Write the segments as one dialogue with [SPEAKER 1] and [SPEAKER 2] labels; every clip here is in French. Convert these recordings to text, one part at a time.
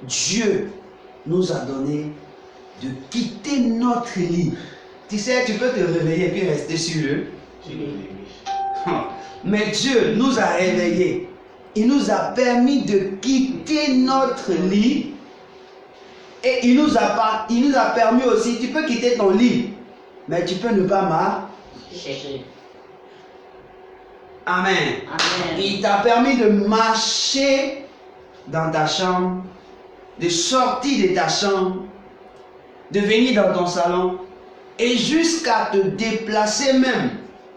[SPEAKER 1] Dieu nous a donné de quitter notre lit. Tu sais, tu peux te réveiller et puis rester sur le lit. Mais Dieu nous a réveillés. Il nous a permis de quitter notre lit. Et il nous a permis aussi, tu peux quitter ton lit, mais tu peux ne pas marcher. Amen. Amen. Il t'a permis de marcher dans ta chambre, de sortir de ta chambre, de venir dans ton salon et jusqu'à te déplacer même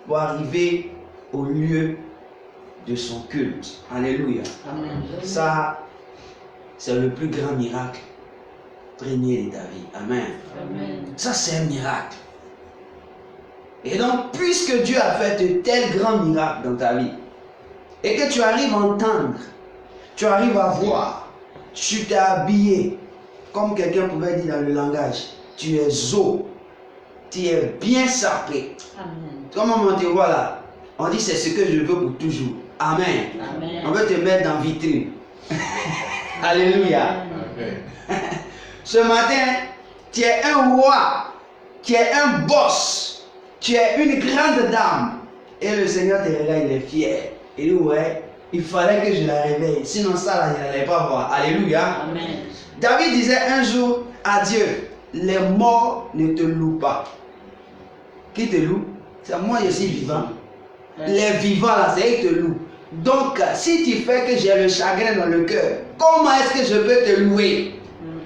[SPEAKER 1] pour arriver au lieu de son culte. Alléluia. Amen. Ça, c'est le plus grand miracle premier de ta vie. Amen. Amen. Ça, c'est un miracle. Et donc, puisque Dieu a fait de tels grands miracles dans ta vie, et que tu arrives à entendre, tu arrives à voir, tu t'es habillé, comme quelqu'un pouvait dire dans le langage, tu es zo, tu es bien sapé. Amen. Comment on te voit là? On dit c'est ce que je veux pour toujours. Amen. Amen. On veut te mettre dans vitrine. Alléluia. Amen. Ce matin, tu es un roi, tu es un boss, tu es une grande dame. Et le Seigneur te regarde, il est fier. Il dit ouais, il fallait que je la réveille. Sinon ça là, il n'allait pas voir. Alléluia. Amen. David disait un jour à Dieu, les morts ne te louent pas. Qui te loue? C'est moi, je suis vivant. Les vivants là, c'est eux qui te louent. Donc, si tu fais que j'ai le chagrin dans le cœur, comment est-ce que je peux te louer?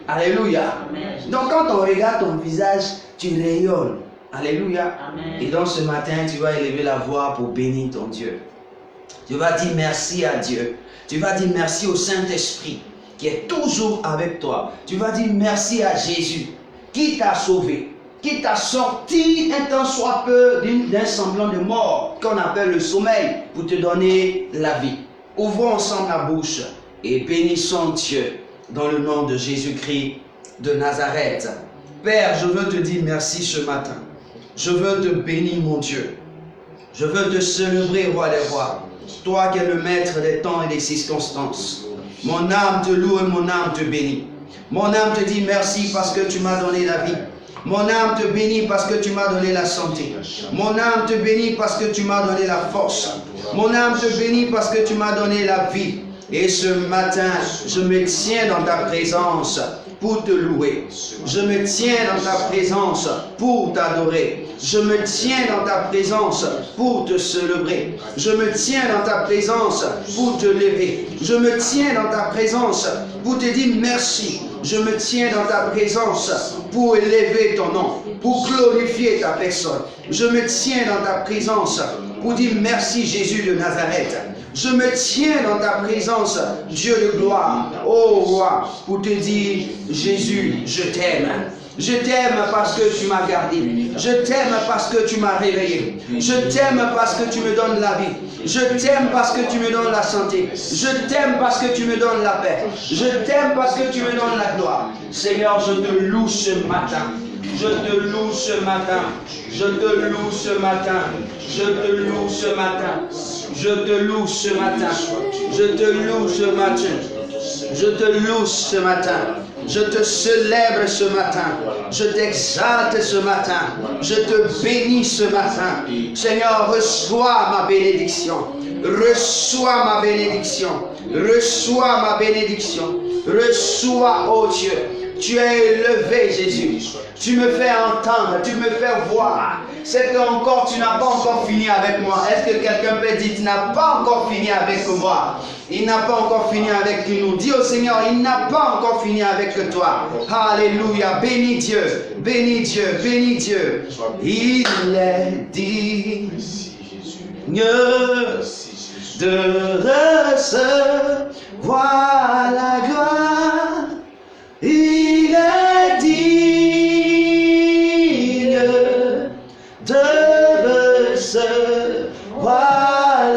[SPEAKER 1] Alléluia. Amen. Donc, quand on regarde ton visage, tu rayonnes. Alléluia. Amen. Et donc, ce matin, tu vas élever la voix pour bénir ton Dieu. Tu vas dire merci à Dieu. Tu vas dire merci au Saint-Esprit qui est toujours avec toi. Tu vas dire merci à Jésus qui t'a sauvé, qui t'a sorti un temps soit peu d'un semblant de mort qu'on appelle le sommeil pour te donner la vie. Ouvrons ensemble la bouche et bénissons Dieu dans le nom de Jésus-Christ de Nazareth. Père, je veux te dire merci ce matin. Je veux te bénir mon Dieu. Je veux te célébrer, roi des rois. Toi qui es le maître des temps et des circonstances. Mon âme te loue et mon âme te bénit. Mon âme te dit merci parce que tu m'as donné la vie. Mon âme te bénit parce que tu m'as donné la santé. Mon âme te bénit parce que tu m'as donné la force. Mon âme te bénit parce que tu m'as donné la vie. Et ce matin, je me tiens dans ta présence pour te louer. Je me tiens dans ta présence pour t'adorer. Je me tiens dans ta présence pour te célébrer. Je me tiens dans ta présence pour te lever. Je me tiens dans ta présence pour te dire merci. Je me tiens dans ta présence pour élever ton nom, pour glorifier ta personne. Je me tiens dans ta présence pour dire merci Jésus de Nazareth. Je me tiens dans ta présence, Dieu de gloire, ô roi, pour te dire Jésus, je t'aime. Je t'aime parce que tu m'as gardé. Je t'aime parce que tu m'as réveillé. Je t'aime parce que tu me donnes la vie. Je t'aime parce que tu me donnes la santé. Je t'aime parce que tu me donnes la paix. Je t'aime parce que tu me donnes la gloire. Seigneur, je te loue ce matin. Je te loue ce matin. Je te loue ce matin. Je te loue ce matin. Je te loue ce matin. Je te loue ce matin. Je te loue ce matin. Je te célèbre ce matin. Je t'exalte ce matin. Je te bénis ce matin. Seigneur, reçois ma bénédiction. Reçois ma bénédiction. Reçois ma bénédiction. Reçois, ô Dieu. Tu es élevé, Jésus. Tu me fais entendre, tu me fais voir. C'est que encore tu n'as pas encore fini avec moi. Est-ce que quelqu'un peut dire, tu n'as pas encore fini avec moi? Il n'a pas encore fini avec nous. Dis au Seigneur, il n'a pas encore fini avec toi. Alléluia. Bénis Dieu, bénis Dieu, bénis Dieu. Il est digne de recevoir la gloire. Il est digne de recevoir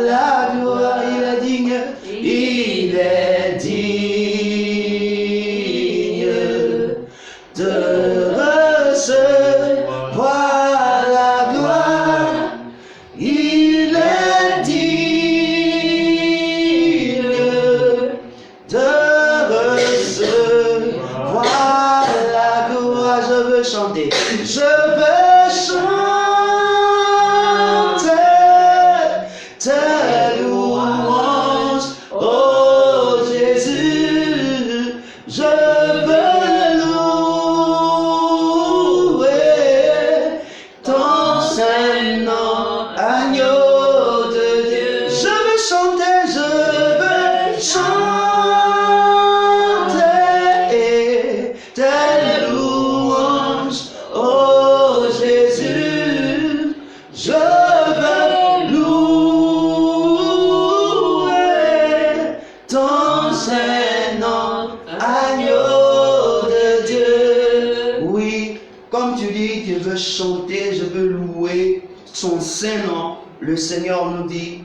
[SPEAKER 1] la gloire. Il est digne. Il est digne de recevoir la gloire. Il est digne de veux chanter, je veux louer son saint nom. Le Seigneur nous dit,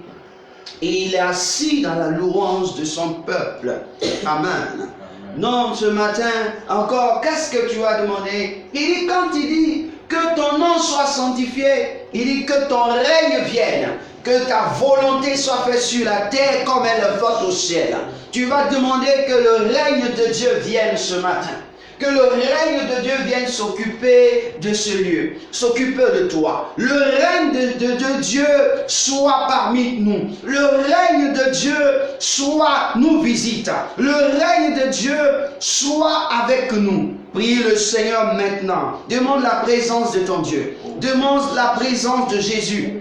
[SPEAKER 1] et il est assis dans la louange de son peuple. Amen. Non, ce matin, encore, qu'est-ce que tu as demandé? Il dit, quand il dit que ton nom soit sanctifié, il dit que ton règne vienne, que ta volonté soit faite sur la terre comme elle le fait au ciel. Tu vas demander que le règne de Dieu vienne ce matin. Que le règne de Dieu vienne s'occuper de ce lieu, s'occuper de toi. Le règne de Dieu soit parmi nous. Le règne de Dieu soit nous visite. Le règne de Dieu soit avec nous. Prie le Seigneur maintenant. Demande la présence de ton Dieu. Demande la présence de Jésus.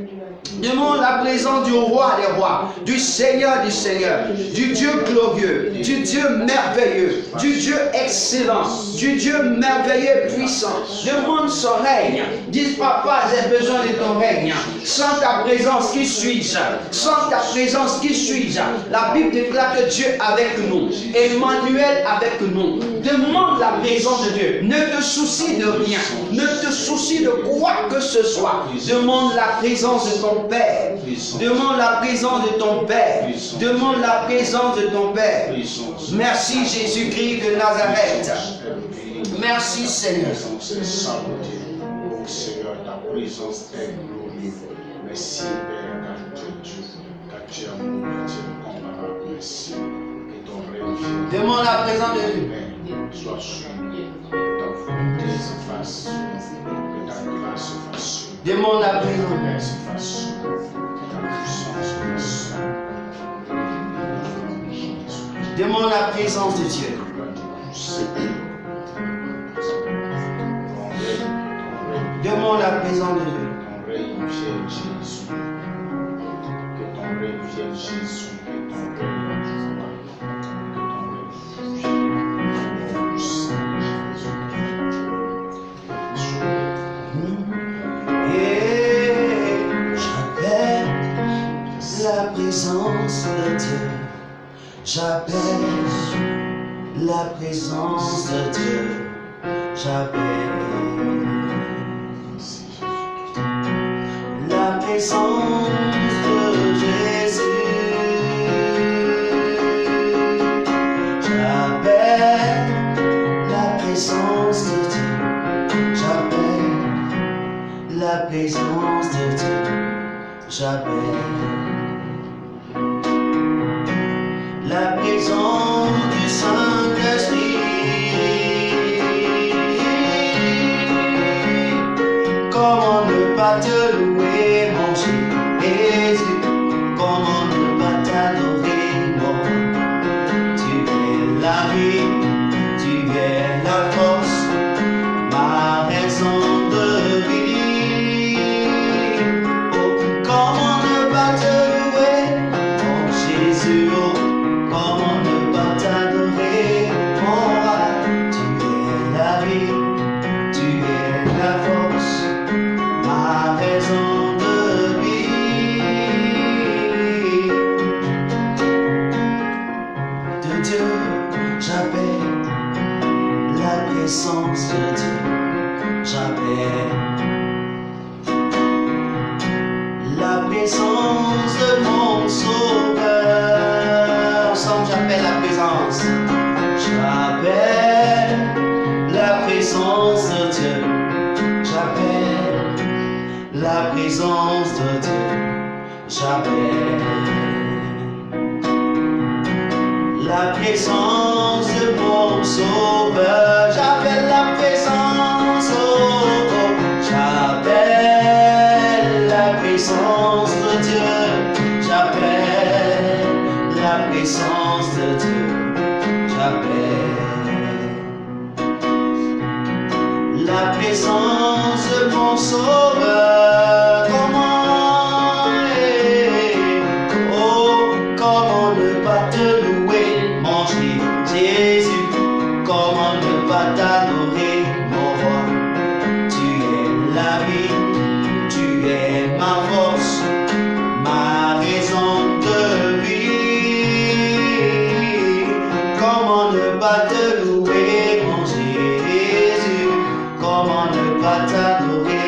[SPEAKER 1] Demande la présence du roi des rois, du Seigneur des seigneurs, du Dieu glorieux, du Dieu merveilleux, du Dieu excellent, du Dieu merveilleux puissant. Demande son règne. Dis, papa, j'ai besoin de ton règne. Sans ta présence, qui suis-je? Sans ta présence, qui suis-je? La Bible déclare que Dieu est avec nous. Emmanuel avec nous. Demande la présence de Dieu. Ne te soucie de rien. Ne te soucie de quoi que ce soit. Demande la présence de ton Père. Demande la présence de ton Père. Demande la présence de ton Père. Merci Jésus-Christ de Nazareth. Merci Seigneur.
[SPEAKER 2] Seigneur, ta présence est glorieuse. Merci Père, car tu es amoureux, tu es comparable. Merci. Et ton règne.
[SPEAKER 1] Demande la présence de Dieu.
[SPEAKER 2] Sois sûr. Ta volonté se fasse. Que ta grâce se fasse.
[SPEAKER 1] Demande la présence. Demande la présence de Dieu. Demande la présence de Dieu.
[SPEAKER 2] Ton règne vienne Jésus. Que ton règne vienne Jésus. Que ton règne
[SPEAKER 1] la présence de Dieu. J'appelle la présence de Dieu. J'appelle la présence de Jésus. J'appelle la présence de Dieu. J'appelle la présence de Dieu. J'appelle la présence du Saint-Esprit. Comment ne pas te louer, mon Jésus? Comment ne pas t'adorer, mon? Tu es la vie, tu es la force, ma raison de vie. Oh, comment ne pas te louer, mon Jésus? Oh, comment ne pas t'adorer, mon roi? Tu es la vie, tu es la force, ma raison de vie. De Dieu, j'appelle la présence de Dieu. J'appelle la présence de mon Sauveur. Ensemble, j'appelle la présence. J'appelle la présence de Dieu. J'appelle la présence de Dieu. J'appelle la présence de mon Sauveur. J'appelle la présence, oh, oh. J'appelle la présence de Dieu. J'appelle la présence de Dieu. J'appelle la présence de mon Sauveur. Comment, oh, comment ne pas te louer, mon Jésus? Comment ne pas t'adorer, mon roi? Tu es la vie, tu es ma force, ma raison de vie. Comment ne pas te louer, mon Jésus? Comment ne pas t'adorer,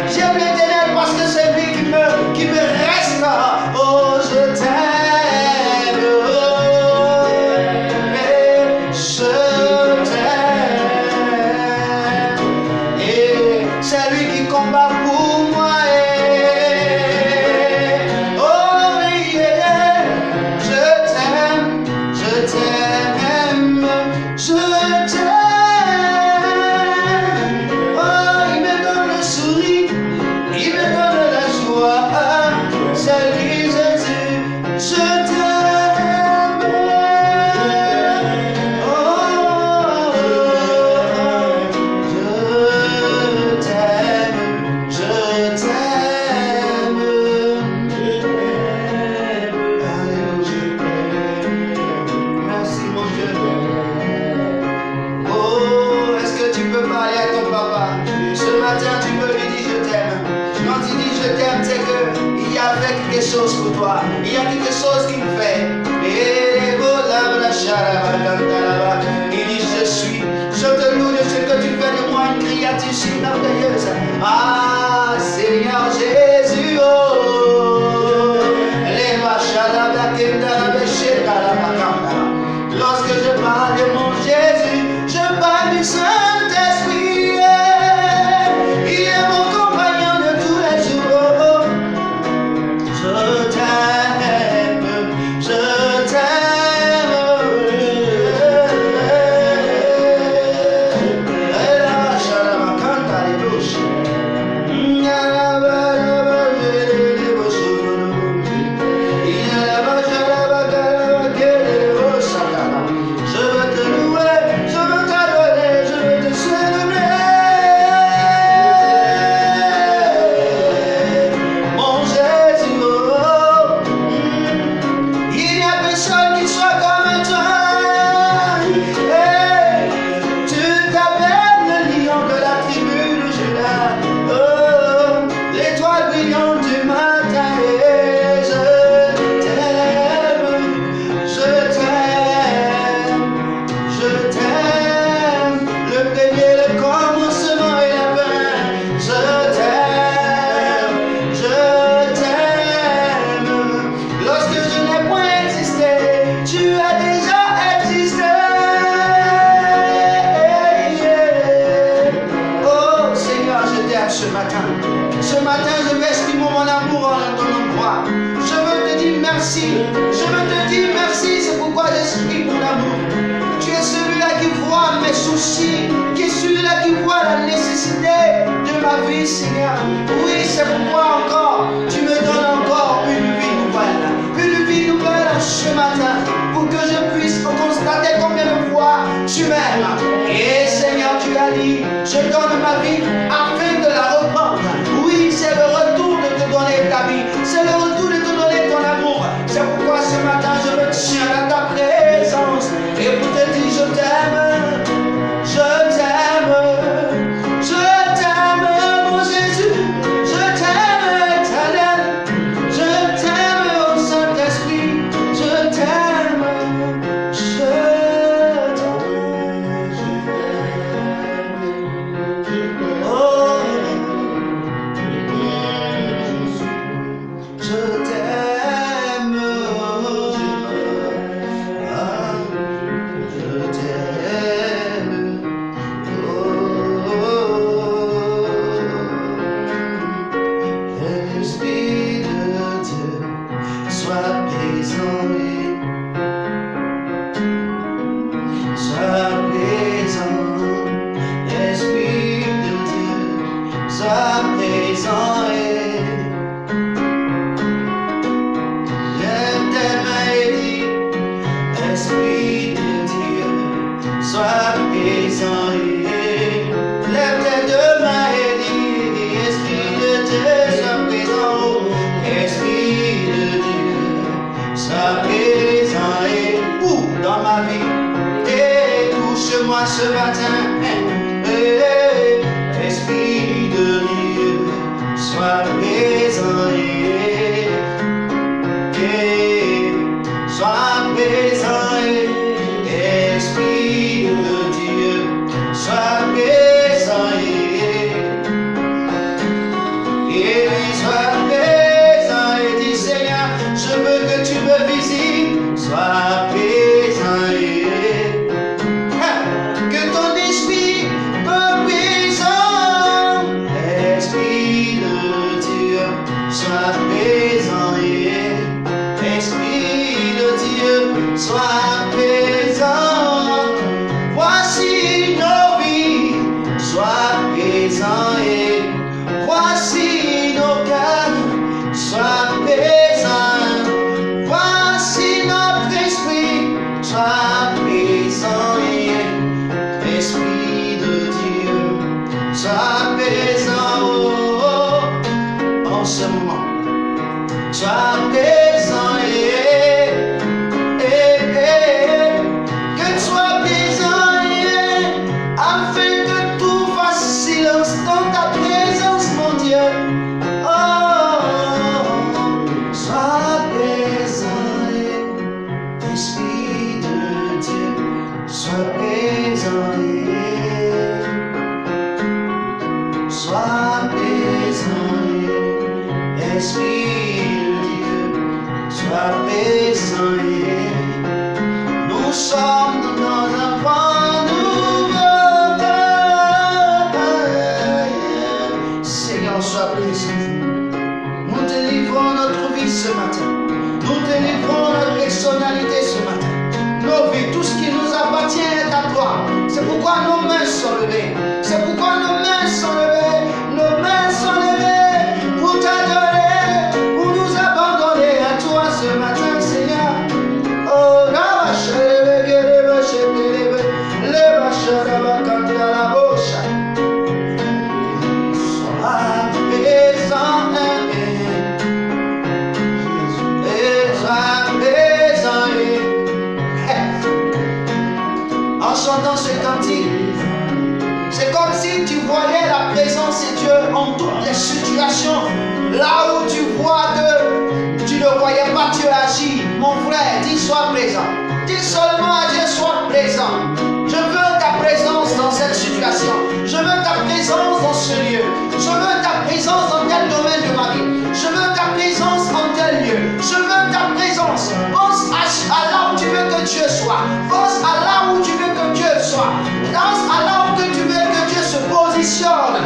[SPEAKER 1] J'aime l'Éternel parce que c'est lui qui me restaure. Oh, je t'aime. Je t'aime. Et c'est lui qui combat pour moi. Oh, yeah. Je t'aime. Je t'aime. Je t'aime. Oh, il me donne le sourire. Il me donne la joie. C'est lui, Jésus. Je t'aime. Oh, je t'aime. Je t'aime. Alléluia. Merci, mon Dieu. Oh, est-ce que tu peux parler à ton papa? Ce matin, tu peux lui dire je t'aime. Quand il dit je t'aime, c'est qu'il y a fait quelque chose pour toi. Il y a quelque chose qui me fait. Il dit je suis. Je te loue de ce que tu fais de moi une créature si merveilleuse. Ah, Seigneur Jésus. Oh, lorsque je parle de mon Jésus, je parle du Saint-Esprit. Il est mon compagnon de tous les jours. Je t'aime, je t'aime. Je veux te louer, je veux t'adorer, je veux te célébrer. Mon Jésus, oh, il n'y a personne qui soit comme toi. Hey, tu t'appelles le lion de la tribu de Judas. Oh, l'étoile brillante du matin. Et je t'aime, je t'aime. Je t'aime, le premier, le commencement et la fin. Je t'aime, je t'aime. Lorsque je n'ai point existé, tu as déjà existé. Oh Seigneur, je t'aime ce matin. Ce matin, je vais exprimer mon amour en ton endroit. Je veux te dire merci. Je veux te dire merci, c'est pourquoi j'exprime mon amour. Tu es celui-là qui voit mes soucis, qui est celui-là qui voit la nécessité de ma vie, Seigneur. Oui, c'est pourquoi encore, tu me donnes encore une vie nouvelle. Une vie nouvelle ce matin, pour que je puisse constater combien de fois tu m'aimes. Et Seigneur, tu as dit, je donne ma vie afin de la reprendre. Oui, c'est le retour de te donner ta vie. C'est le retour de te donner ton amour. C'est pourquoi ce matin, je me tiens à ta présence. Et pour te dire, je t'aime, je t'aime, je t'aime, mon Jésus, je t'aime, éternel, je t'aime, au Saint-Esprit, je t'aime, je t'aime. Oh, je t'aime. Ah, je t'aime. Oh, l'Esprit de Dieu soit présent, sois présent. L'Esprit de Dieu soit présent. Lève tes mains et dis, Esprit de Dieu, sois présent. Lève tes deux mains et dis, Esprit de Dieu, sois présent. Esprit de Dieu, sois présent. Où dans ma vie, et touche-moi ce matin. Esprit de Dieu, sois présent. Sois présent, Esprit de Dieu, sois présent. présent, Esprit de Dieu, sois présent. Nous sommes dans un vent nouveau. Seigneur, sois présent. Nous te livrons notre vie ce matin. Nous te livrons notre personnalité ce matin. Nos vies, tout ce qui nous appartient est à toi. C'est pourquoi nos mains sont levées. C'est pourquoi nos mains sont levées. Nos mains sont levées pour t'adorer, pour nous abandonner à toi ce matin, Seigneur. Oh, la vache, les vaches, la bouche. Sois présent, en chantant ce cantique, c'est comme si tu voyais la présence de Dieu en toutes les situations. Là où tu vois que tu ne voyais pas Dieu agir, mon frère, dis sois présent. Dis seulement à Dieu sois présent. Je veux ta présence dans cette situation. Je veux ta présence dans ce lieu. Je veux ta présence dans tel domaine de ma vie. Je veux ta présence en tel lieu. Je veux ta présence. Pense à là où tu veux que Dieu soit. Pense à là où tu veux que Dieu soit. Pense à là où tu veux que Dieu se positionne.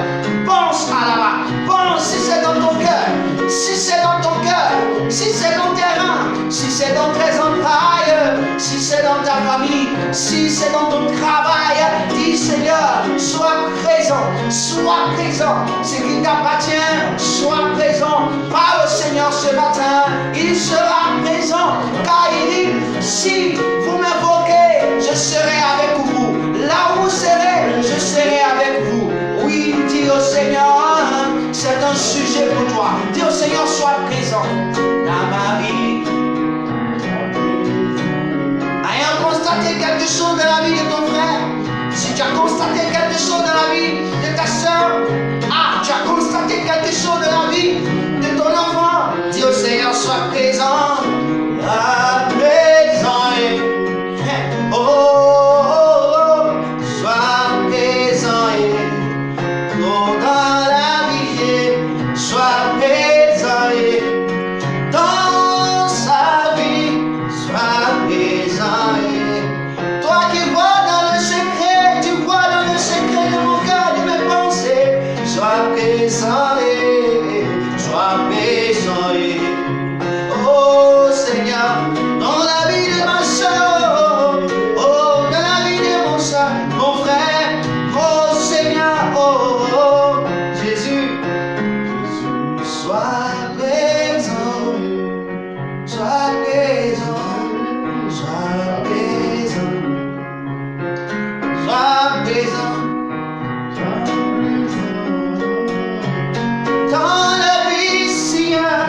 [SPEAKER 1] Pense à là-bas. Pense si c'est dans ton cœur. Si c'est dans ton cœur. Si c'est dans tes reins. Si c'est dans tes entrailles. Si c'est dans ta famille. Si c'est dans ton travail. Dis Seigneur, sois présent. Sois présent. Ce qui t'appartient, sois présent. Par le Seigneur ce matin. Il sera présent. Car il dit, si vous m'invoquez, je serai avec vous. Là où vous serez, je serai avec vous. Oui, dis au Seigneur, c'est un sujet pour toi. Dis au Seigneur, sois présent dans ma vie. Ayant constaté quelque chose dans la vie de ton frère, si tu as constaté quelque chose dans la vie de ta soeur, tu as constaté quelque chose dans la vie de ton enfant, dis au Seigneur, sois présent. Présent. Sois présent. Oh, dans la vie, sois présent. Dans sa vie, sois présent. Toi qui vois dans le secret, tu vois dans le secret de mon cœur, de mes pensées, sois présent. Sois présent. Oh Seigneur, dans la vie de ma soeur, oh, dans la vie de mon soeur, mon frère, oh Seigneur, oh, Jésus, sois présent, sois présent, sois présent, sois présent, dans la vie, Seigneur.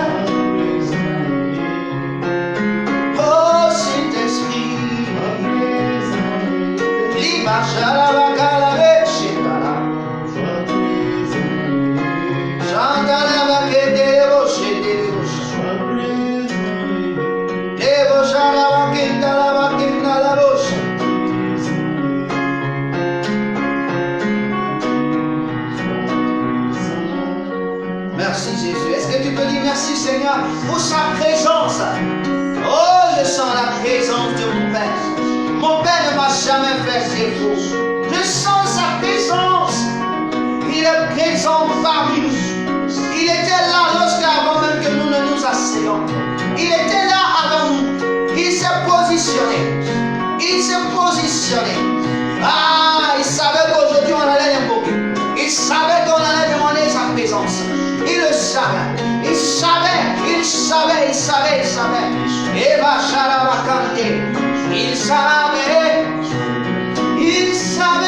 [SPEAKER 1] Merci Jésus. Est-ce que tu peux dire merci Seigneur pour sa présence? Oh, je sens la présence de mon Père. Mon Père ne m'a jamais fait défaut. Je sens sa présence. Il est présent parmi nous. Il était là lorsqu'avant même que nous ne nous asseyons. Il était là avant nous. Il s'est positionné. Il s'est positionné. Il savait qu'aujourd'hui on allait l'invoquer. Il savait qu'on allait demander sa présence. Il le savait. Il savait. Il savait. Il savait. Il savait. Eva Sharabakante. Il savait. Il savait.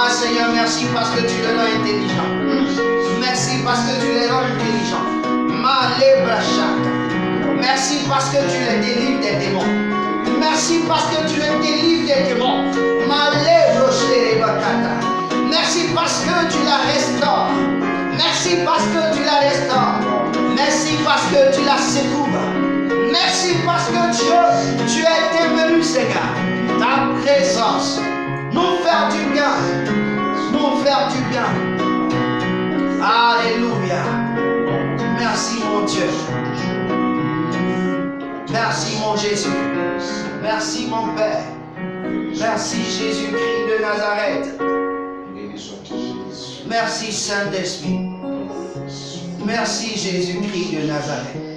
[SPEAKER 1] Seigneur, merci parce que tu le rends intelligent. Merci parce que tu les rends intelligents. Merci parce que tu les délivres des démons. Merci parce que tu les délivres des démons. Merci parce que tu la restaures. Merci parce que tu la restaures. Merci parce que tu la secoues. Merci parce que Dieu, tu es intervenu, Seigneur. Ta bien. Alléluia. Merci mon Dieu. Merci mon Jésus. Merci mon Père. Merci Jésus-Christ de Nazareth. Merci Saint-Esprit. Merci Jésus-Christ de Nazareth.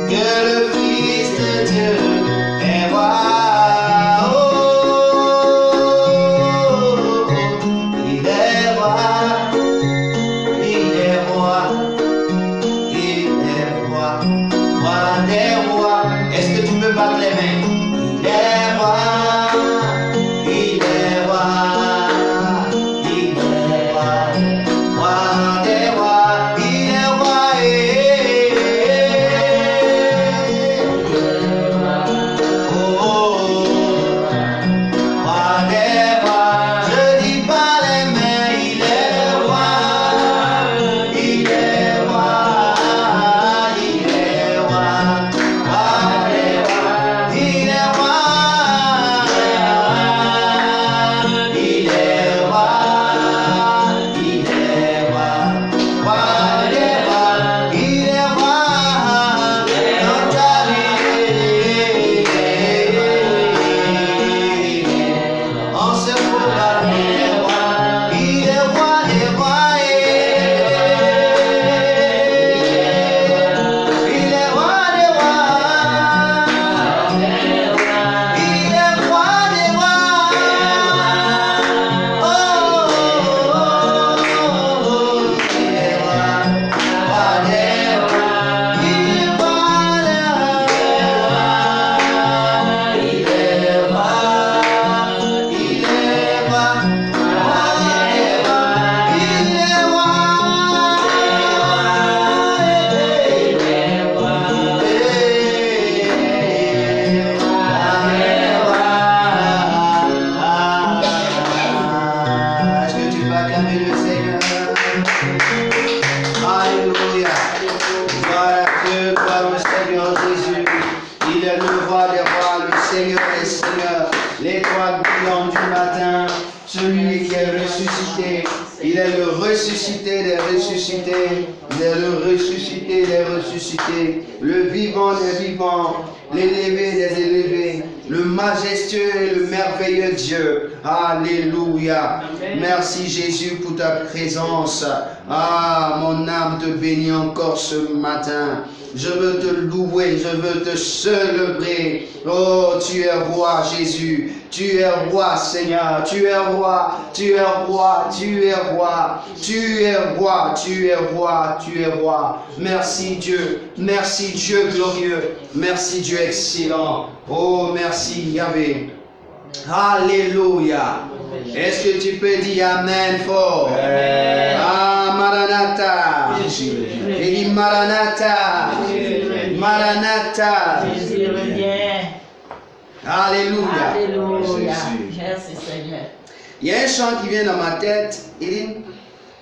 [SPEAKER 1] Que le Fils de Dieu est roi. roi des rois, le Seigneur des seigneurs, l'étoile brillante du matin, celui qui est ressuscité. Il est le ressuscité des ressuscités, il est le ressuscité des ressuscités, le vivant des vivants, l'élevé des élevés, le majestueux et le merveilleux Dieu. Alléluia. Merci Jésus pour ta présence. Ah, mon âme te bénit encore ce matin. Je veux te louer, je veux te célébrer. Oh, tu es roi Jésus, tu es roi Seigneur, tu es roi, tu es roi, tu es roi, tu es roi, tu es roi, tu es roi. Merci Dieu glorieux, merci Dieu excellent. Oh, merci Yahvé. Alléluia. Est-ce que tu peux dire Amen fort? Ah, Maranatha. Et dit Maranatha. Maranatha.
[SPEAKER 3] Jésus revient.
[SPEAKER 1] Alléluia.
[SPEAKER 3] Alléluia. Merci Seigneur.
[SPEAKER 1] Il y a un chant qui vient dans ma tête. Il dit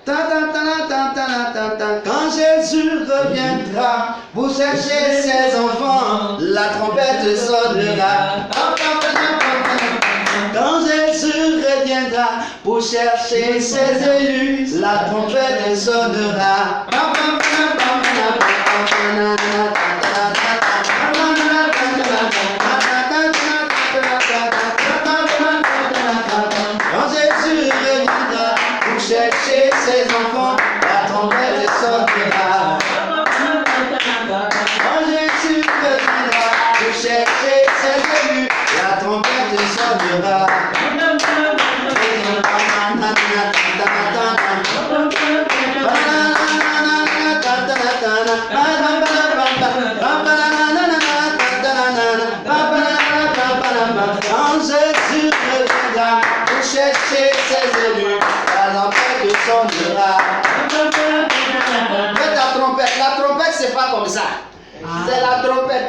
[SPEAKER 1] ta, ta, ta, ta, ta, ta, ta. Quand Jésus reviendra pour chercher ses enfants, la trompette sonnera. Quand Jésus reviendra pour chercher ses élus, la trompette sonnera. Quand Jésus reviendra pour chercher ses enfants, la trompette sonnera. Quand Jésus reviendra pour chercher ses élus, la trompette sonnera. Quand Jésus reviendra pour chercher ses élus, la trompette sonnera. Fais ta trompette. La trompette, c'est pas comme ça. C'est la trompette.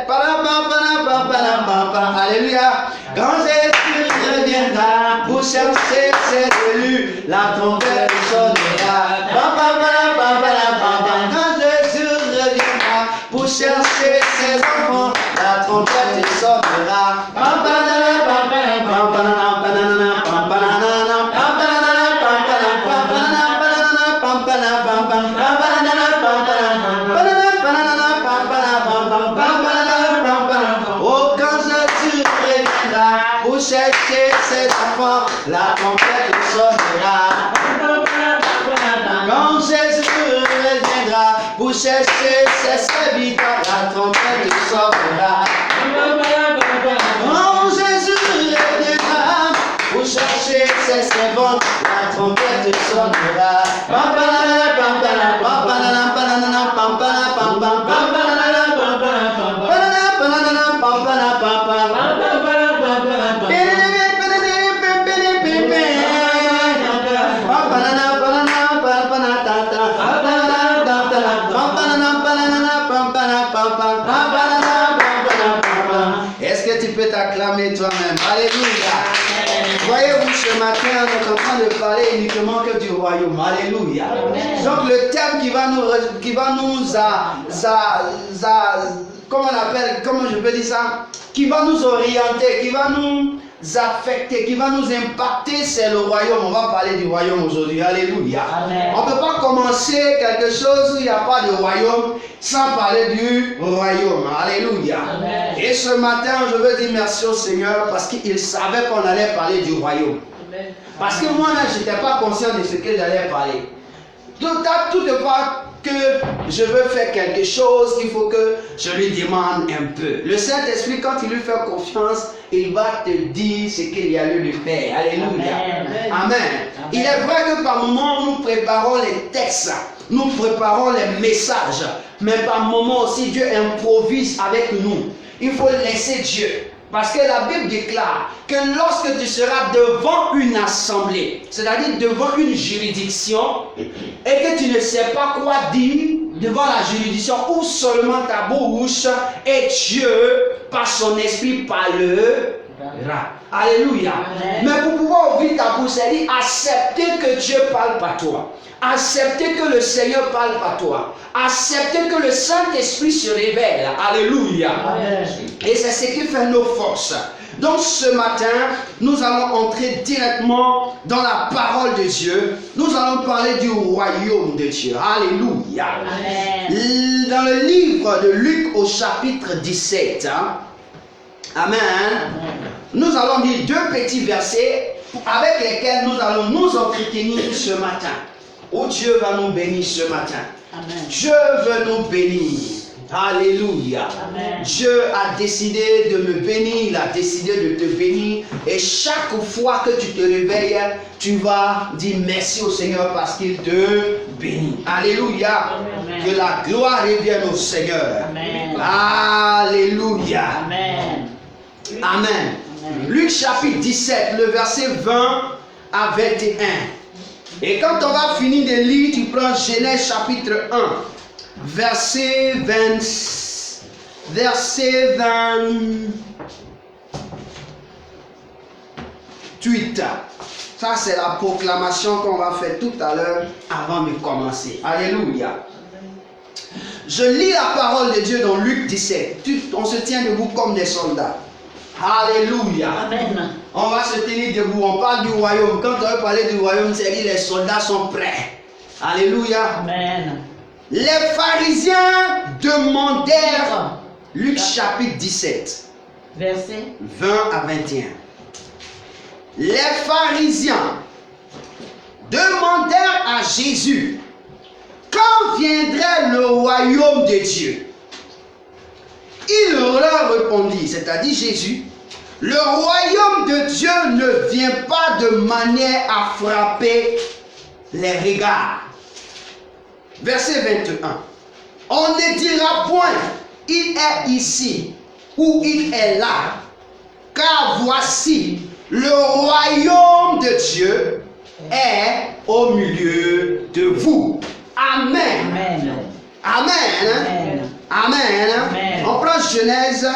[SPEAKER 1] Alléluia. Quand Jésus reviendra pour chercher ses élus, la trompette sonnera. Quand Jésus reviendra pour chercher ses enfants, la trompette sonnera. Oh, quand Jésus reviendra pour chercher ses enfants, la trompette sonnera. Quand Jésus reviendra pour chercher ses serviteurs, la trompette sonnera. Quand Jésus reviendra pour chercher ses servantes, la trompette sonnera. Est-ce que tu peux t'acclamer toi-même? Alléluia. Voyez-vous, ce matin, on est en train de parler uniquement que du royaume. Alléluia. Donc le thème qui va nous comment on appelle, comment je peux dire ça, qui va nous orienter, qui va nous affecter, qui va nous impacter, c'est le royaume. On va parler du royaume aujourd'hui. Alléluia.
[SPEAKER 3] Amen.
[SPEAKER 1] On ne peut pas commencer quelque chose où il n'y a pas de royaume sans parler du royaume. Alléluia.
[SPEAKER 3] Amen.
[SPEAKER 1] Et ce matin, je veux dire merci au Seigneur parce qu'il savait qu'on allait parler du royaume.
[SPEAKER 3] Amen.
[SPEAKER 1] Parce que moi, là, je n'étais pas conscient de ce que j'allais parler. Toutefois que je veux faire quelque chose, il faut que je lui demande un peu. Le Saint-Esprit, quand il lui fait confiance, il va te dire ce qu'il y a lieu de faire. Alléluia.
[SPEAKER 3] Amen.
[SPEAKER 1] Amen. Il est vrai que par moments, nous préparons les textes, nous préparons les messages, mais par moments aussi, Dieu improvise avec nous. Il faut laisser Dieu. Parce que la Bible déclare que lorsque tu seras devant une assemblée, c'est-à-dire devant une juridiction, et que tu ne sais pas quoi dire devant la juridiction, ou seulement ta bouche, et Dieu, par son esprit, parle Alléluia.
[SPEAKER 3] Amen.
[SPEAKER 1] Mais pour pouvoir ouvrir ta bouche, c'est dire accepter que Dieu parle par toi. Accepter que le Seigneur parle par toi. Accepter que le Saint-Esprit se révèle. Alléluia.
[SPEAKER 3] Amen.
[SPEAKER 1] Et c'est ce qui fait nos forces. Donc ce matin, nous allons entrer directement dans la parole de Dieu. Nous allons parler du royaume de Dieu. Alléluia.
[SPEAKER 3] Amen.
[SPEAKER 1] Dans le livre de Luc au chapitre 17, Amen. Nous allons lire deux petits versets avec lesquels nous allons nous entretenir ce matin. Oh, Dieu va nous bénir ce matin.
[SPEAKER 3] Amen.
[SPEAKER 1] Dieu veut nous bénir. Alléluia.
[SPEAKER 3] Amen.
[SPEAKER 1] Dieu a décidé de me bénir, il a décidé de te bénir. Et chaque fois que tu te réveilles, tu vas dire merci au Seigneur parce qu'il te bénit. Alléluia.
[SPEAKER 3] Amen.
[SPEAKER 1] Que la gloire revienne au Seigneur.
[SPEAKER 3] Amen.
[SPEAKER 1] Alléluia.
[SPEAKER 3] Amen.
[SPEAKER 1] Amen. Luc chapitre 17, le verset 20 à 21. Et quand on va finir de lire, tu prends Genèse chapitre 1, verset 28. Ça, c'est la proclamation qu'on va faire tout à l'heure avant de commencer. Alléluia. Je lis la parole de Dieu dans Luc 17. On se tient debout comme des soldats. Alléluia.
[SPEAKER 3] Amen.
[SPEAKER 1] On va se tenir debout. On parle du royaume. Quand on va parler du royaume, c'est dire les soldats sont prêts. Alléluia.
[SPEAKER 3] Amen.
[SPEAKER 1] Les pharisiens demandèrent, Luc chapitre 17,
[SPEAKER 3] Verset
[SPEAKER 1] 20 à 21. Les pharisiens demandèrent à Jésus, quand viendrait le royaume de Dieu? Il leur répondit, c'est-à-dire Jésus, le royaume de Dieu ne vient pas de manière à frapper les regards. Verset 21. On ne dira point, il est ici ou il est là, car voici, le royaume de Dieu est au milieu de vous. Amen.
[SPEAKER 3] Amen.
[SPEAKER 1] Amen.
[SPEAKER 3] Amen.
[SPEAKER 1] Amen.
[SPEAKER 3] Amen.
[SPEAKER 1] On prend Genèse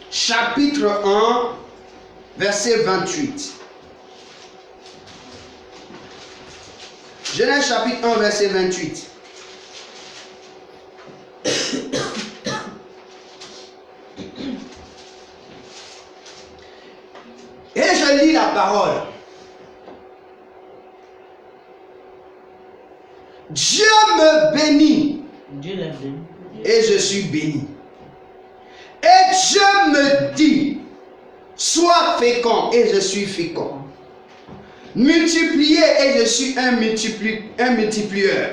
[SPEAKER 1] chapitre 1, verset 28. Genèse chapitre 1, verset 28. Et je lis la parole. Dieu me bénit
[SPEAKER 3] Dieu l'a béni.
[SPEAKER 1] et je suis béni. Et Dieu me dit, sois fécond et je suis fécond. Multipliez et je suis un multiplieur.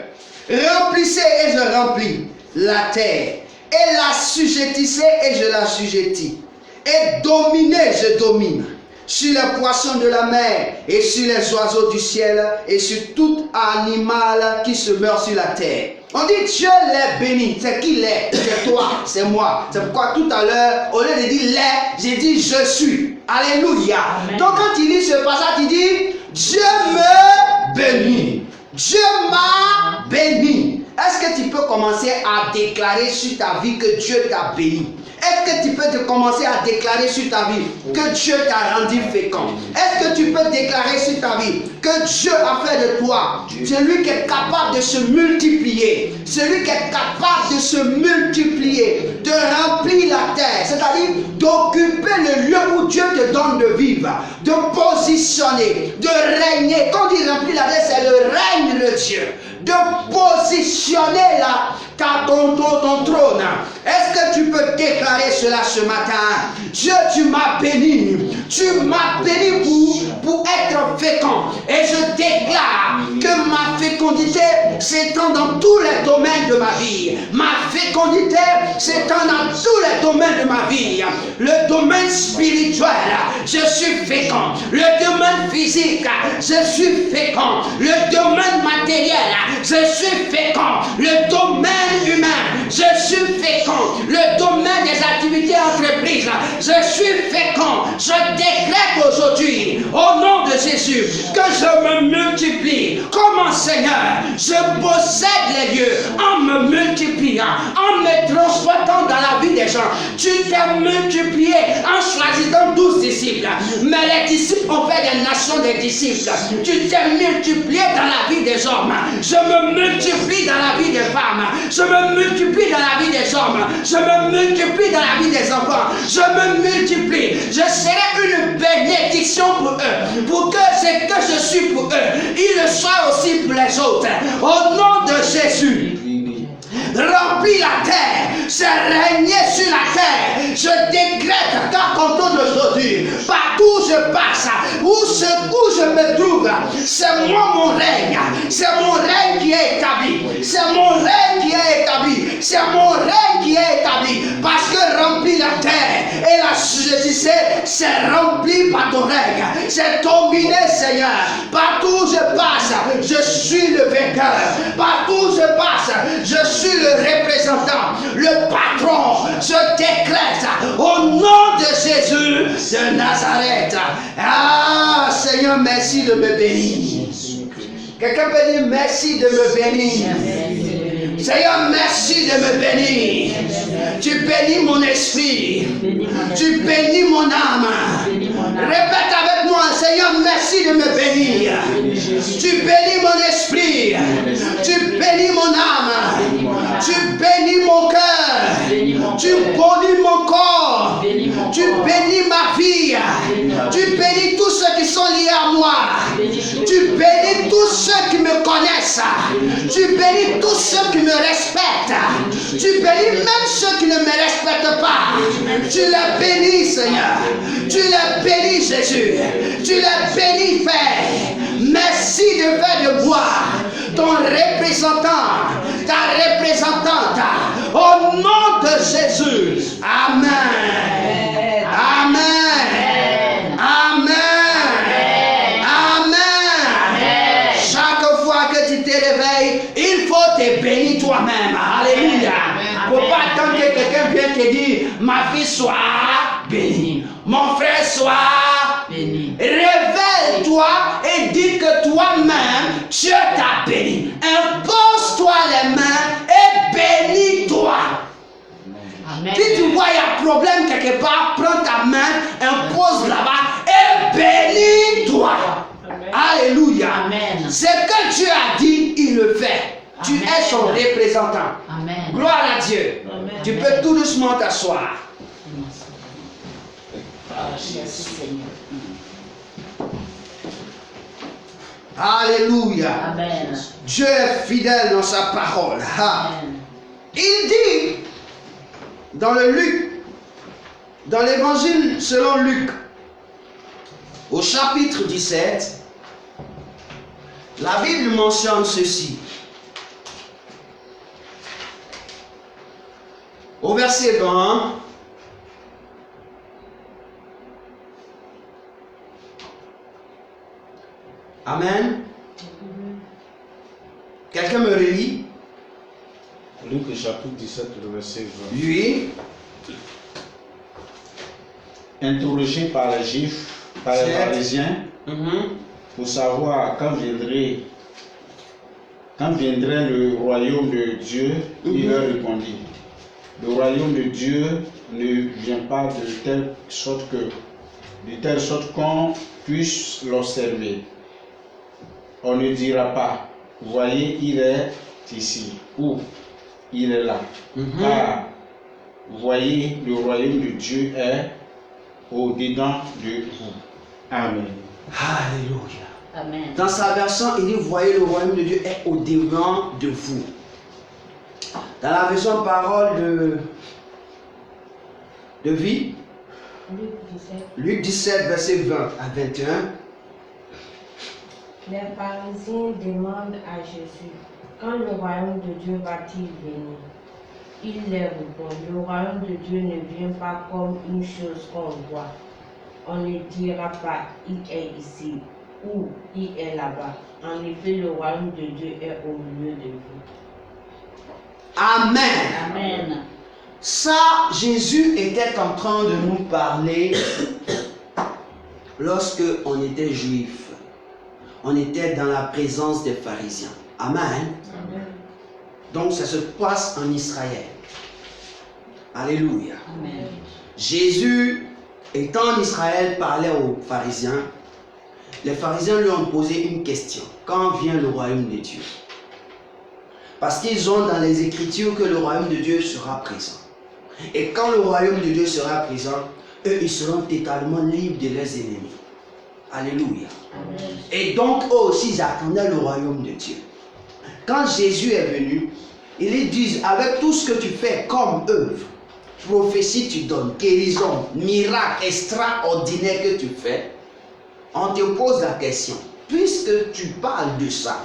[SPEAKER 1] Remplissez et je remplis la terre. Et l'assujettissez et je l'assujettis. Et dominez, je domine. Sur les poissons de la mer et sur les oiseaux du ciel et sur tout animal qui se meurt sur la terre. On dit Dieu l'est béni. C'est qui l'est? C'est toi, c'est moi. C'est pourquoi tout à l'heure, au lieu de dire l'est, j'ai dit je suis. Alléluia.
[SPEAKER 3] Amen.
[SPEAKER 1] Donc quand il lit ce passage, il dit Dieu me bénit. Dieu m'a béni. Est-ce que tu peux commencer à déclarer sur ta vie que Dieu t'a béni? Est-ce que tu peux commencer à déclarer sur ta vie que Dieu t'a rendu fécond? Est-ce que tu peux déclarer sur ta vie que Dieu a fait de toi celui qui est capable de se multiplier, celui qui est capable de se multiplier, de remplir la terre, c'est-à-dire d'occuper le lieu où Dieu te donne de vivre, de positionner, de régner. Quand il remplit la terre, c'est le règne de Dieu, de positionner ton trône. Est-ce que tu peux déclarer cela ce matin? Dieu, tu m'as béni. Tu m'as béni pour être fécond. Et je déclare que ma fécondité s'étend dans tous les domaines de ma vie. Ma fécondité s'étend dans tous les domaines de ma vie. Le domaine spirituel, je suis fécond. Le domaine physique, je suis fécond. Le domaine matériel, je suis fécond. Le domaine humain, je suis fécond. Le domaine des activités entreprises, je suis fécond. Je décrète aujourd'hui, au nom de Jésus, que je me multiplie. Comment, Seigneur? Je possède les lieux en me multipliant, en me transportant dans la vie des gens. Tu t'es multiplié en choisissant 12 disciples. Mais les disciples ont fait des nations des disciples. Tu t'es multiplié dans la vie des hommes. Je me multiplie dans la vie des femmes. Je me multiplie dans la vie des hommes. Je me multiplie dans la vie des enfants. Je me multiplie. Je serai une bénédiction pour eux. Pour que ce que je suis pour eux, il le soit aussi pour les autres. Au nom de Jésus. Remplis la terre, c'est régner sur la terre. Je décrète qu'à compter d'aujourd'hui, partout où je passe, où je me trouve, c'est moi mon règne. C'est mon règne qui est établi. C'est mon règne qui est établi. C'est mon règne qui est établi. Parce que remplis la terre et la justice, c'est rempli par ton règne. C'est dominé, Seigneur. Partout où je passe, je suis le vainqueur. Partout où je passe, je suis le représentant, le patron. Je décrète au nom de Jésus de Nazareth. Ah, Seigneur, merci de me bénir. Quelqu'un peut dire merci de me bénir. Seigneur, merci de me bénir. Tu bénis mon esprit. Tu bénis mon âme. Répète avec moi, Seigneur, merci de me bénir. Tu bénis mon esprit. Tu bénis mon âme. Tu bénis mon cœur. Tu bénis mon corps. Tu bénis ma vie. Tu bénis tous ceux qui sont liés à moi. Tu bénis tous ceux qui me connaissent. Tu bénis tous ceux qui me respectent. Tu bénis même ceux qui ne me respectent pas. Tu les bénis, Seigneur. Tu les bénis, Jésus. Tu les bénis, Père. Merci de faire de moi ton représentant, ta représentante. Au nom de Jésus. Amen. Amen. Amen. Amen. Chaque fois que tu te réveilles, il faut te bénir toi-même. Alléluia. Il ne faut pas attendre que quelqu'un vienne te dire, ma fille soit bénie, mon frère soit béni. Révèle-toi et dis que toi-même, Dieu t'a béni. Impose-toi les mains et bénis-toi. Amen. Si tu vois il y a un problème quelque part, prends ta main, impose là-bas et bénis-toi. Alléluia. Amen. Ce que Dieu a dit, il le fait. Amen. Tu es son représentant. Amen. Gloire à Dieu. Amen. Tu peux tout doucement t'asseoir. Alléluia. Amen. Dieu est fidèle dans sa parole. Amen. Il dit dans le Luc, dans l'évangile selon Luc, au chapitre 17, la Bible mentionne ceci. Au verset 20, Amen. Quelqu'un me relit?
[SPEAKER 2] Luc chapitre 17, le verset 20.
[SPEAKER 1] Oui.
[SPEAKER 2] Interrogé par les Juifs, par les pharisiens, pour savoir quand viendrait le royaume de Dieu, il leur répondit: le royaume de Dieu ne vient pas de telle sorte qu'on puisse l'observer. On ne dira pas, voyez, il est ici, ou il est là. Car, voyez, le royaume de Dieu est au-dedans de vous. Amen.
[SPEAKER 1] Alléluia. Amen. Dans sa version, il dit, voyez, le royaume de Dieu est au-dedans de vous. Dans la version parole de vie, Luc 17, verset 20 à 21.
[SPEAKER 4] Les pharisiens demandent à Jésus, quand le royaume de Dieu va-t-il venir? Il leur répond, le royaume de Dieu ne vient pas comme une chose qu'on voit. On ne dira pas, il est ici, ou il est là-bas. En effet, le royaume de Dieu est au milieu de vous.
[SPEAKER 1] Amen.
[SPEAKER 3] Amen.
[SPEAKER 1] Ça, Jésus était en train de nous parler lorsque on était juif. on était dans la présence des pharisiens. Amen.
[SPEAKER 4] Amen.
[SPEAKER 1] Donc ça se passe en Israël. Alléluia.
[SPEAKER 3] Amen.
[SPEAKER 1] Jésus, étant en Israël, parlait aux pharisiens. Les pharisiens lui ont posé une question. Quand vient le royaume de Dieu? Parce qu'ils ont dans les Écritures que le royaume de Dieu sera présent. Et quand le royaume de Dieu sera présent, eux, ils seront totalement libres de leurs ennemis. Alléluia.
[SPEAKER 4] Amen.
[SPEAKER 1] Et donc, eux aussi, ils attendaient le royaume de Dieu. Quand Jésus est venu, ils disent, avec tout ce que tu fais comme œuvre, prophétie tu donnes, guérison, miracle extraordinaire que tu fais, on te pose la question, puisque tu parles de ça,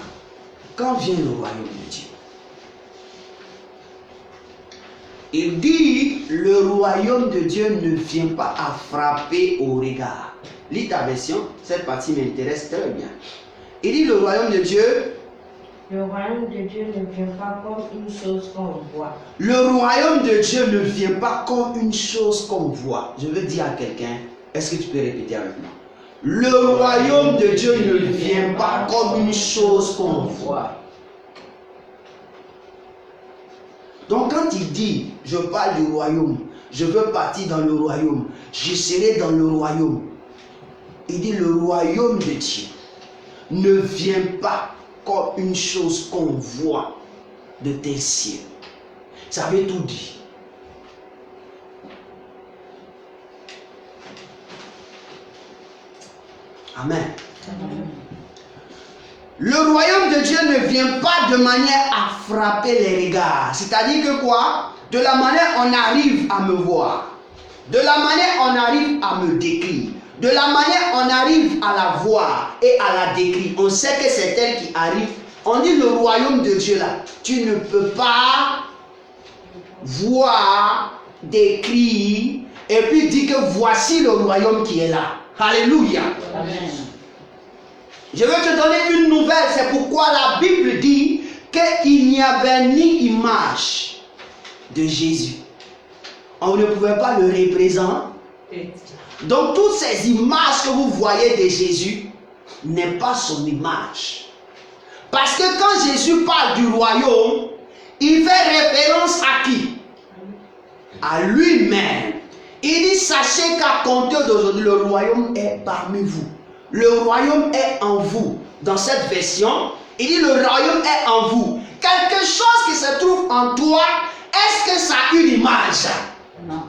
[SPEAKER 1] quand vient le royaume de Dieu? Il dit, le royaume de Dieu ne vient pas à frapper au regard. Lis ta version, cette partie m'intéresse très bien. Il dit, le royaume de Dieu...
[SPEAKER 4] Le royaume de Dieu ne vient pas comme une chose qu'on voit.
[SPEAKER 1] Le royaume de Dieu ne vient pas comme une chose qu'on voit. Je veux dire à quelqu'un, est-ce que tu peux répéter avec moi? Le royaume de Dieu ne vient pas comme une chose qu'on voit. Donc quand il dit, je parle du royaume, je veux partir dans le royaume, je serai dans le royaume. Il dit, le royaume de Dieu ne vient pas comme une chose qu'on voit de tes cieux. Ça veut tout dire. Amen. Le royaume de Dieu ne vient pas de manière à frapper les regards. C'est-à-dire que quoi? De la manière on arrive à me voir. De la manière on arrive à me décrire. De la manière on arrive à la voir et à la décrire. On sait que c'est elle qui arrive. On dit le royaume de Dieu là. Tu ne peux pas voir, décrire et puis dire que voici le royaume qui est là. Alléluia.
[SPEAKER 3] Amen.
[SPEAKER 1] Je veux te donner une nouvelle, c'est pourquoi la Bible dit qu'il n'y avait ni image de Jésus. On ne pouvait pas le représenter. Donc toutes ces images que vous voyez de Jésus n'est pas son image. Parce que quand Jésus parle du royaume, il fait référence à qui? À lui-même. Il dit, sachez qu'à compter d'aujourd'hui, le royaume est parmi vous. Le royaume est en vous. Dans cette version, il dit le royaume est en vous. Quelque chose qui se trouve en toi, est-ce que ça a une image?
[SPEAKER 3] Non.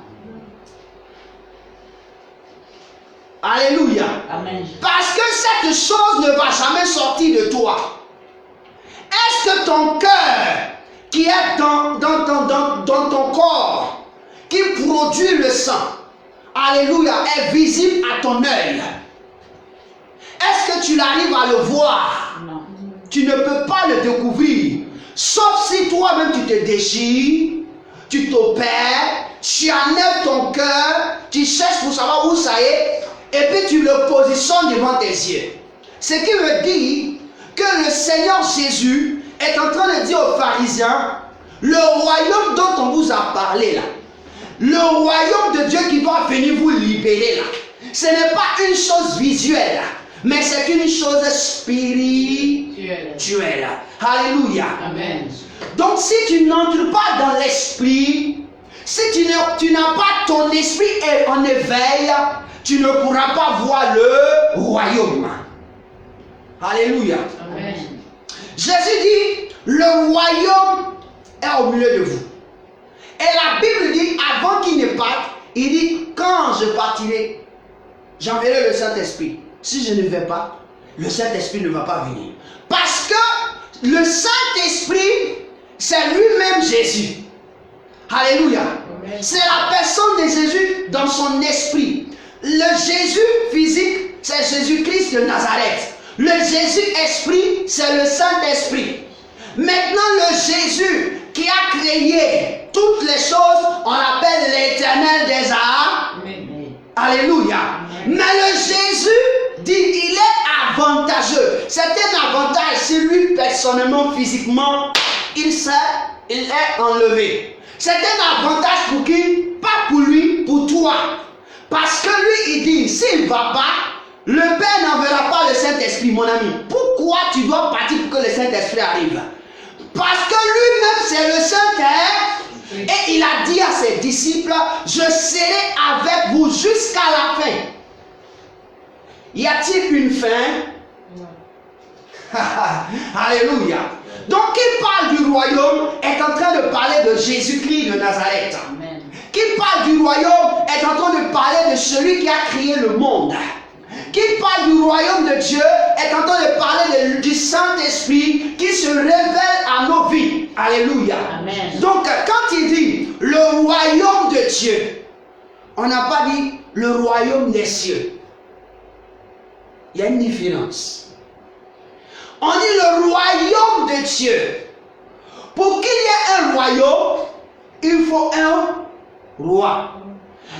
[SPEAKER 1] Alléluia.
[SPEAKER 3] Amen.
[SPEAKER 1] Parce que cette chose ne va jamais sortir de toi. Est-ce que ton cœur qui est dans ton corps, qui produit le sang, alléluia, est visible à ton œil? Est-ce que tu arrives à le voir?
[SPEAKER 3] Non.
[SPEAKER 1] Tu ne peux pas le découvrir. Sauf si toi-même tu te déchires, tu t'opères, tu enlèves ton cœur, tu cherches pour savoir où ça est, et puis tu le positionnes devant tes yeux. Ce qui veut dire que le Seigneur Jésus est en train de dire aux pharisiens, le royaume dont on vous a parlé là, le royaume de Dieu qui doit venir vous libérer là, ce n'est pas une chose visuelle là, mais c'est une chose spirituelle. Alléluia.
[SPEAKER 3] Amen.
[SPEAKER 1] Donc si tu n'entres pas dans l'esprit, si tu n'as pas ton esprit en éveil, tu ne pourras pas voir le royaume. Alléluia.
[SPEAKER 3] Amen.
[SPEAKER 1] Jésus dit, le royaume est au milieu de vous. Et la Bible dit, avant qu'il ne parte, il dit, quand je partirai, j'enverrai le Saint-Esprit. Si je ne vais pas, le Saint-Esprit ne va pas venir. Parce que le Saint-Esprit, c'est lui-même Jésus. Alléluia. C'est la personne de Jésus dans son esprit. Le Jésus physique, c'est Jésus-Christ de Nazareth. Le Jésus esprit, c'est le Saint-Esprit. Maintenant, le Jésus qui a créé toutes les choses, on l'appelle l'Éternel des arts. Alléluia. Mais le Jésus dit, il est avantageux. C'est un avantage si lui, personnellement, physiquement, il est enlevé. C'est un avantage pour qui? Pas pour lui, pour toi. Parce que lui, il dit, s'il ne va pas, le Père n'enverra pas le Saint-Esprit, mon ami. Pourquoi pourquoi tu dois partir pour que le Saint-Esprit arrive? Parce que lui-même, c'est le Saint-Esprit. Et il a dit à ses disciples, je serai avec vous jusqu'à la fin. Y a-t-il une fin? Alléluia. Donc, qui parle du royaume est en train de parler de Jésus-Christ de Nazareth.
[SPEAKER 3] Amen.
[SPEAKER 1] Qui parle du royaume est en train de parler de celui qui a créé le monde. Qui parle du royaume de Dieu est en train de parler du Saint-Esprit qui se révèle à nos vies. Alléluia.
[SPEAKER 3] Amen.
[SPEAKER 1] Donc, quand il dit le royaume de Dieu, on n'a pas dit le royaume des cieux. Il y a une différence. On dit le royaume de Dieu. Pour qu'il y ait un royaume, il faut un roi.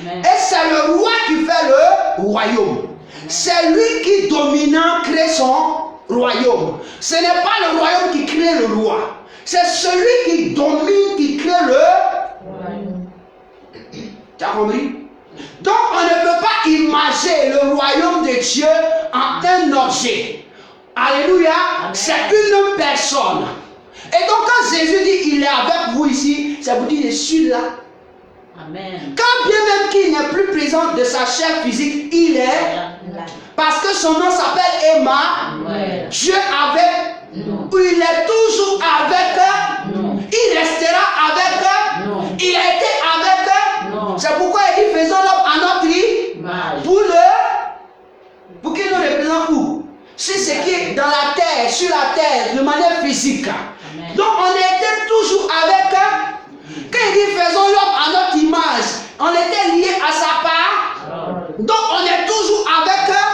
[SPEAKER 3] Amen.
[SPEAKER 1] Et c'est le roi qui fait le royaume. C'est lui qui dominant crée son royaume. Ce n'est pas le royaume qui crée le roi. C'est celui qui domine qui crée le royaume. Tu as compris? Donc on ne peut pas imaginer le royaume de Dieu en un objet. Alléluia. C'est une personne. Et donc quand Jésus dit il est avec vous ici, ça vous dit je suis là.
[SPEAKER 3] Amen.
[SPEAKER 1] Quand bien même qu'il n'est plus présent de sa chair physique, il est là. Parce que son nom s'appelle Emmanuel. Dieu avec nous. Il est toujours avec nous. Il restera avec nous. Il a été avec nous. C'est pourquoi il dit faisons l'homme à notre image. Pour qu'il nous représente où? C'est ce qui est dans la terre, sur la terre, de manière physique. Amen. Donc on était toujours avec eux. Quand il dit faisons l'homme à notre image, on était lié à sa part. Donc on est toujours avec eux.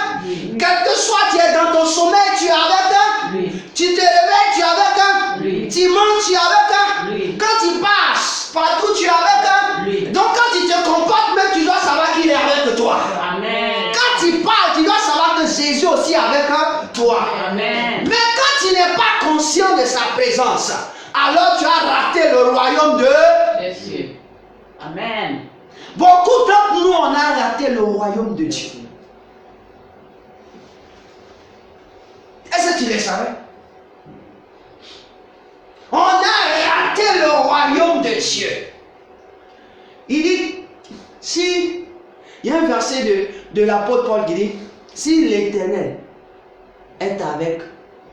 [SPEAKER 1] Quel que soit tu es dans ton sommeil, tu es avec eux. Tu te réveilles, tu es avec eux. Tu manges, tu es avec eux. Quand tu passes partout, tu es avec eux. Donc quand tu te comportes, même tu dois savoir qu'il est avec toi.
[SPEAKER 3] Amen.
[SPEAKER 1] Quand tu parles, tu dois savoir que Jésus aussi est avec toi.
[SPEAKER 3] Amen.
[SPEAKER 1] Mais quand tu n'es pas conscient de sa présence, alors tu as raté le royaume de
[SPEAKER 3] Jésus. Amen.
[SPEAKER 1] Beaucoup d'entre nous, on a raté le royaume de Dieu. Est-ce que tu le savais? On a raté le royaume de Dieu. Il dit, si, il y a un verset de l'apôtre Paul qui dit, si l'Éternel est avec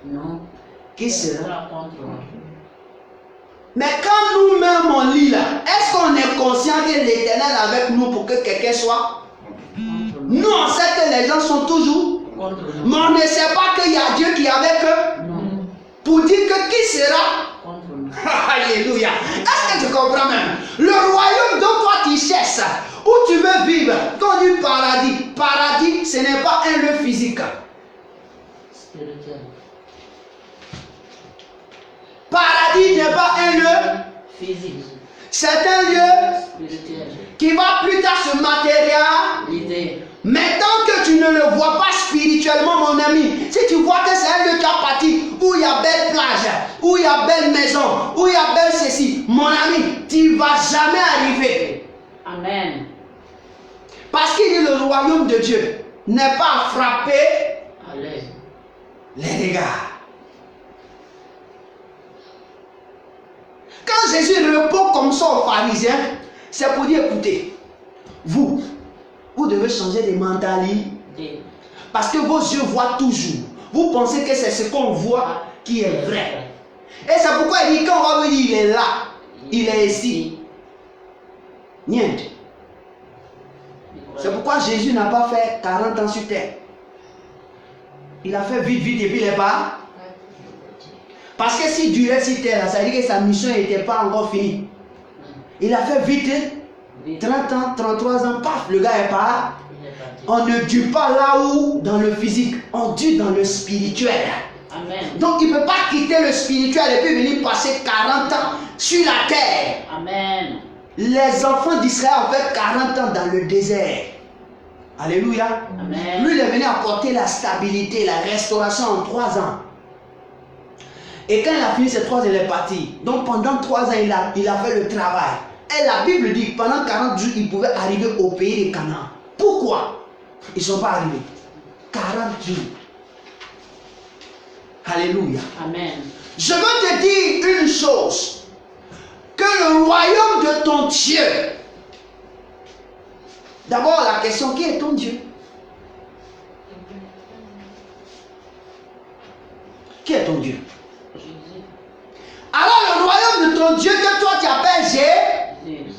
[SPEAKER 3] nous,
[SPEAKER 1] qui sera
[SPEAKER 3] contre nous?
[SPEAKER 1] Mais quand nous-mêmes on lit là, est-ce qu'on est conscient que l'Éternel est avec nous pour que quelqu'un soit? Nous on sait que les gens sont toujours contre nous. Mais on ne sait pas qu'il y a Dieu qui est avec eux. Non. Pour dire que qui sera? Contre nous. Alléluia. Est-ce que tu comprends même? Le royaume dont toi tu cherches, où tu veux vivre, quand du paradis. Paradis, ce n'est pas un lieu physique.
[SPEAKER 3] Spirituel.
[SPEAKER 1] Paradis n'est pas un lieu
[SPEAKER 3] physique.
[SPEAKER 1] C'est un lieu
[SPEAKER 3] spirituel
[SPEAKER 1] qui va plus tard se matérialiser. Mais tant que tu ne le vois pas spirituellement, mon ami, si tu vois que c'est un lieu qui a parti, où il y a belle plage, où il y a belle maison, où il y a belle ceci, mon ami, tu ne vas jamais arriver.
[SPEAKER 3] Amen.
[SPEAKER 1] Parce qu'il dit le royaume de Dieu n'est pas à frapper les regards. Quand Jésus répond comme ça aux pharisiens, c'est pour dire, écoutez, vous devez changer de mentalité. Parce que vos yeux voient toujours. Vous pensez que c'est ce qu'on voit qui est vrai. Et c'est pourquoi il dit, quand on va vous dire, il est là, il est ici. Niente. C'est pourquoi Jésus n'a pas fait 40 ans sur terre. Il a fait vite, vite, et puis il est pas. Parce que s'il durait sur terre, ça veut dire que sa mission n'était pas encore finie. Il a fait vite, 30 ans, 33 ans, paf, le gars est pas. On ne dure pas là où, dans le physique, on dure dans le spirituel.
[SPEAKER 3] Amen.
[SPEAKER 1] Donc il ne peut pas quitter le spirituel et puis venir passer 40 ans sur la terre.
[SPEAKER 3] Amen.
[SPEAKER 1] Les enfants d'Israël ont fait 40 ans dans le désert. Alléluia.
[SPEAKER 3] Amen.
[SPEAKER 1] Lui, il est venu apporter la stabilité, la restauration en 3 ans. Et quand il a fini ces 3 ans, il est parti. Donc pendant 3 ans, il a fait le travail. Et la Bible dit que pendant 40 jours, il pouvait arriver au pays de Canaan. Pourquoi ils ne sont pas arrivés? 40 jours. Alléluia.
[SPEAKER 3] Amen.
[SPEAKER 1] Je veux te dire une chose. Que le royaume de ton Dieu. D'abord la question, qui est ton Dieu? Qui est ton Dieu?
[SPEAKER 3] Jésus.
[SPEAKER 1] Alors le royaume de ton Dieu que toi tu appelles Jésus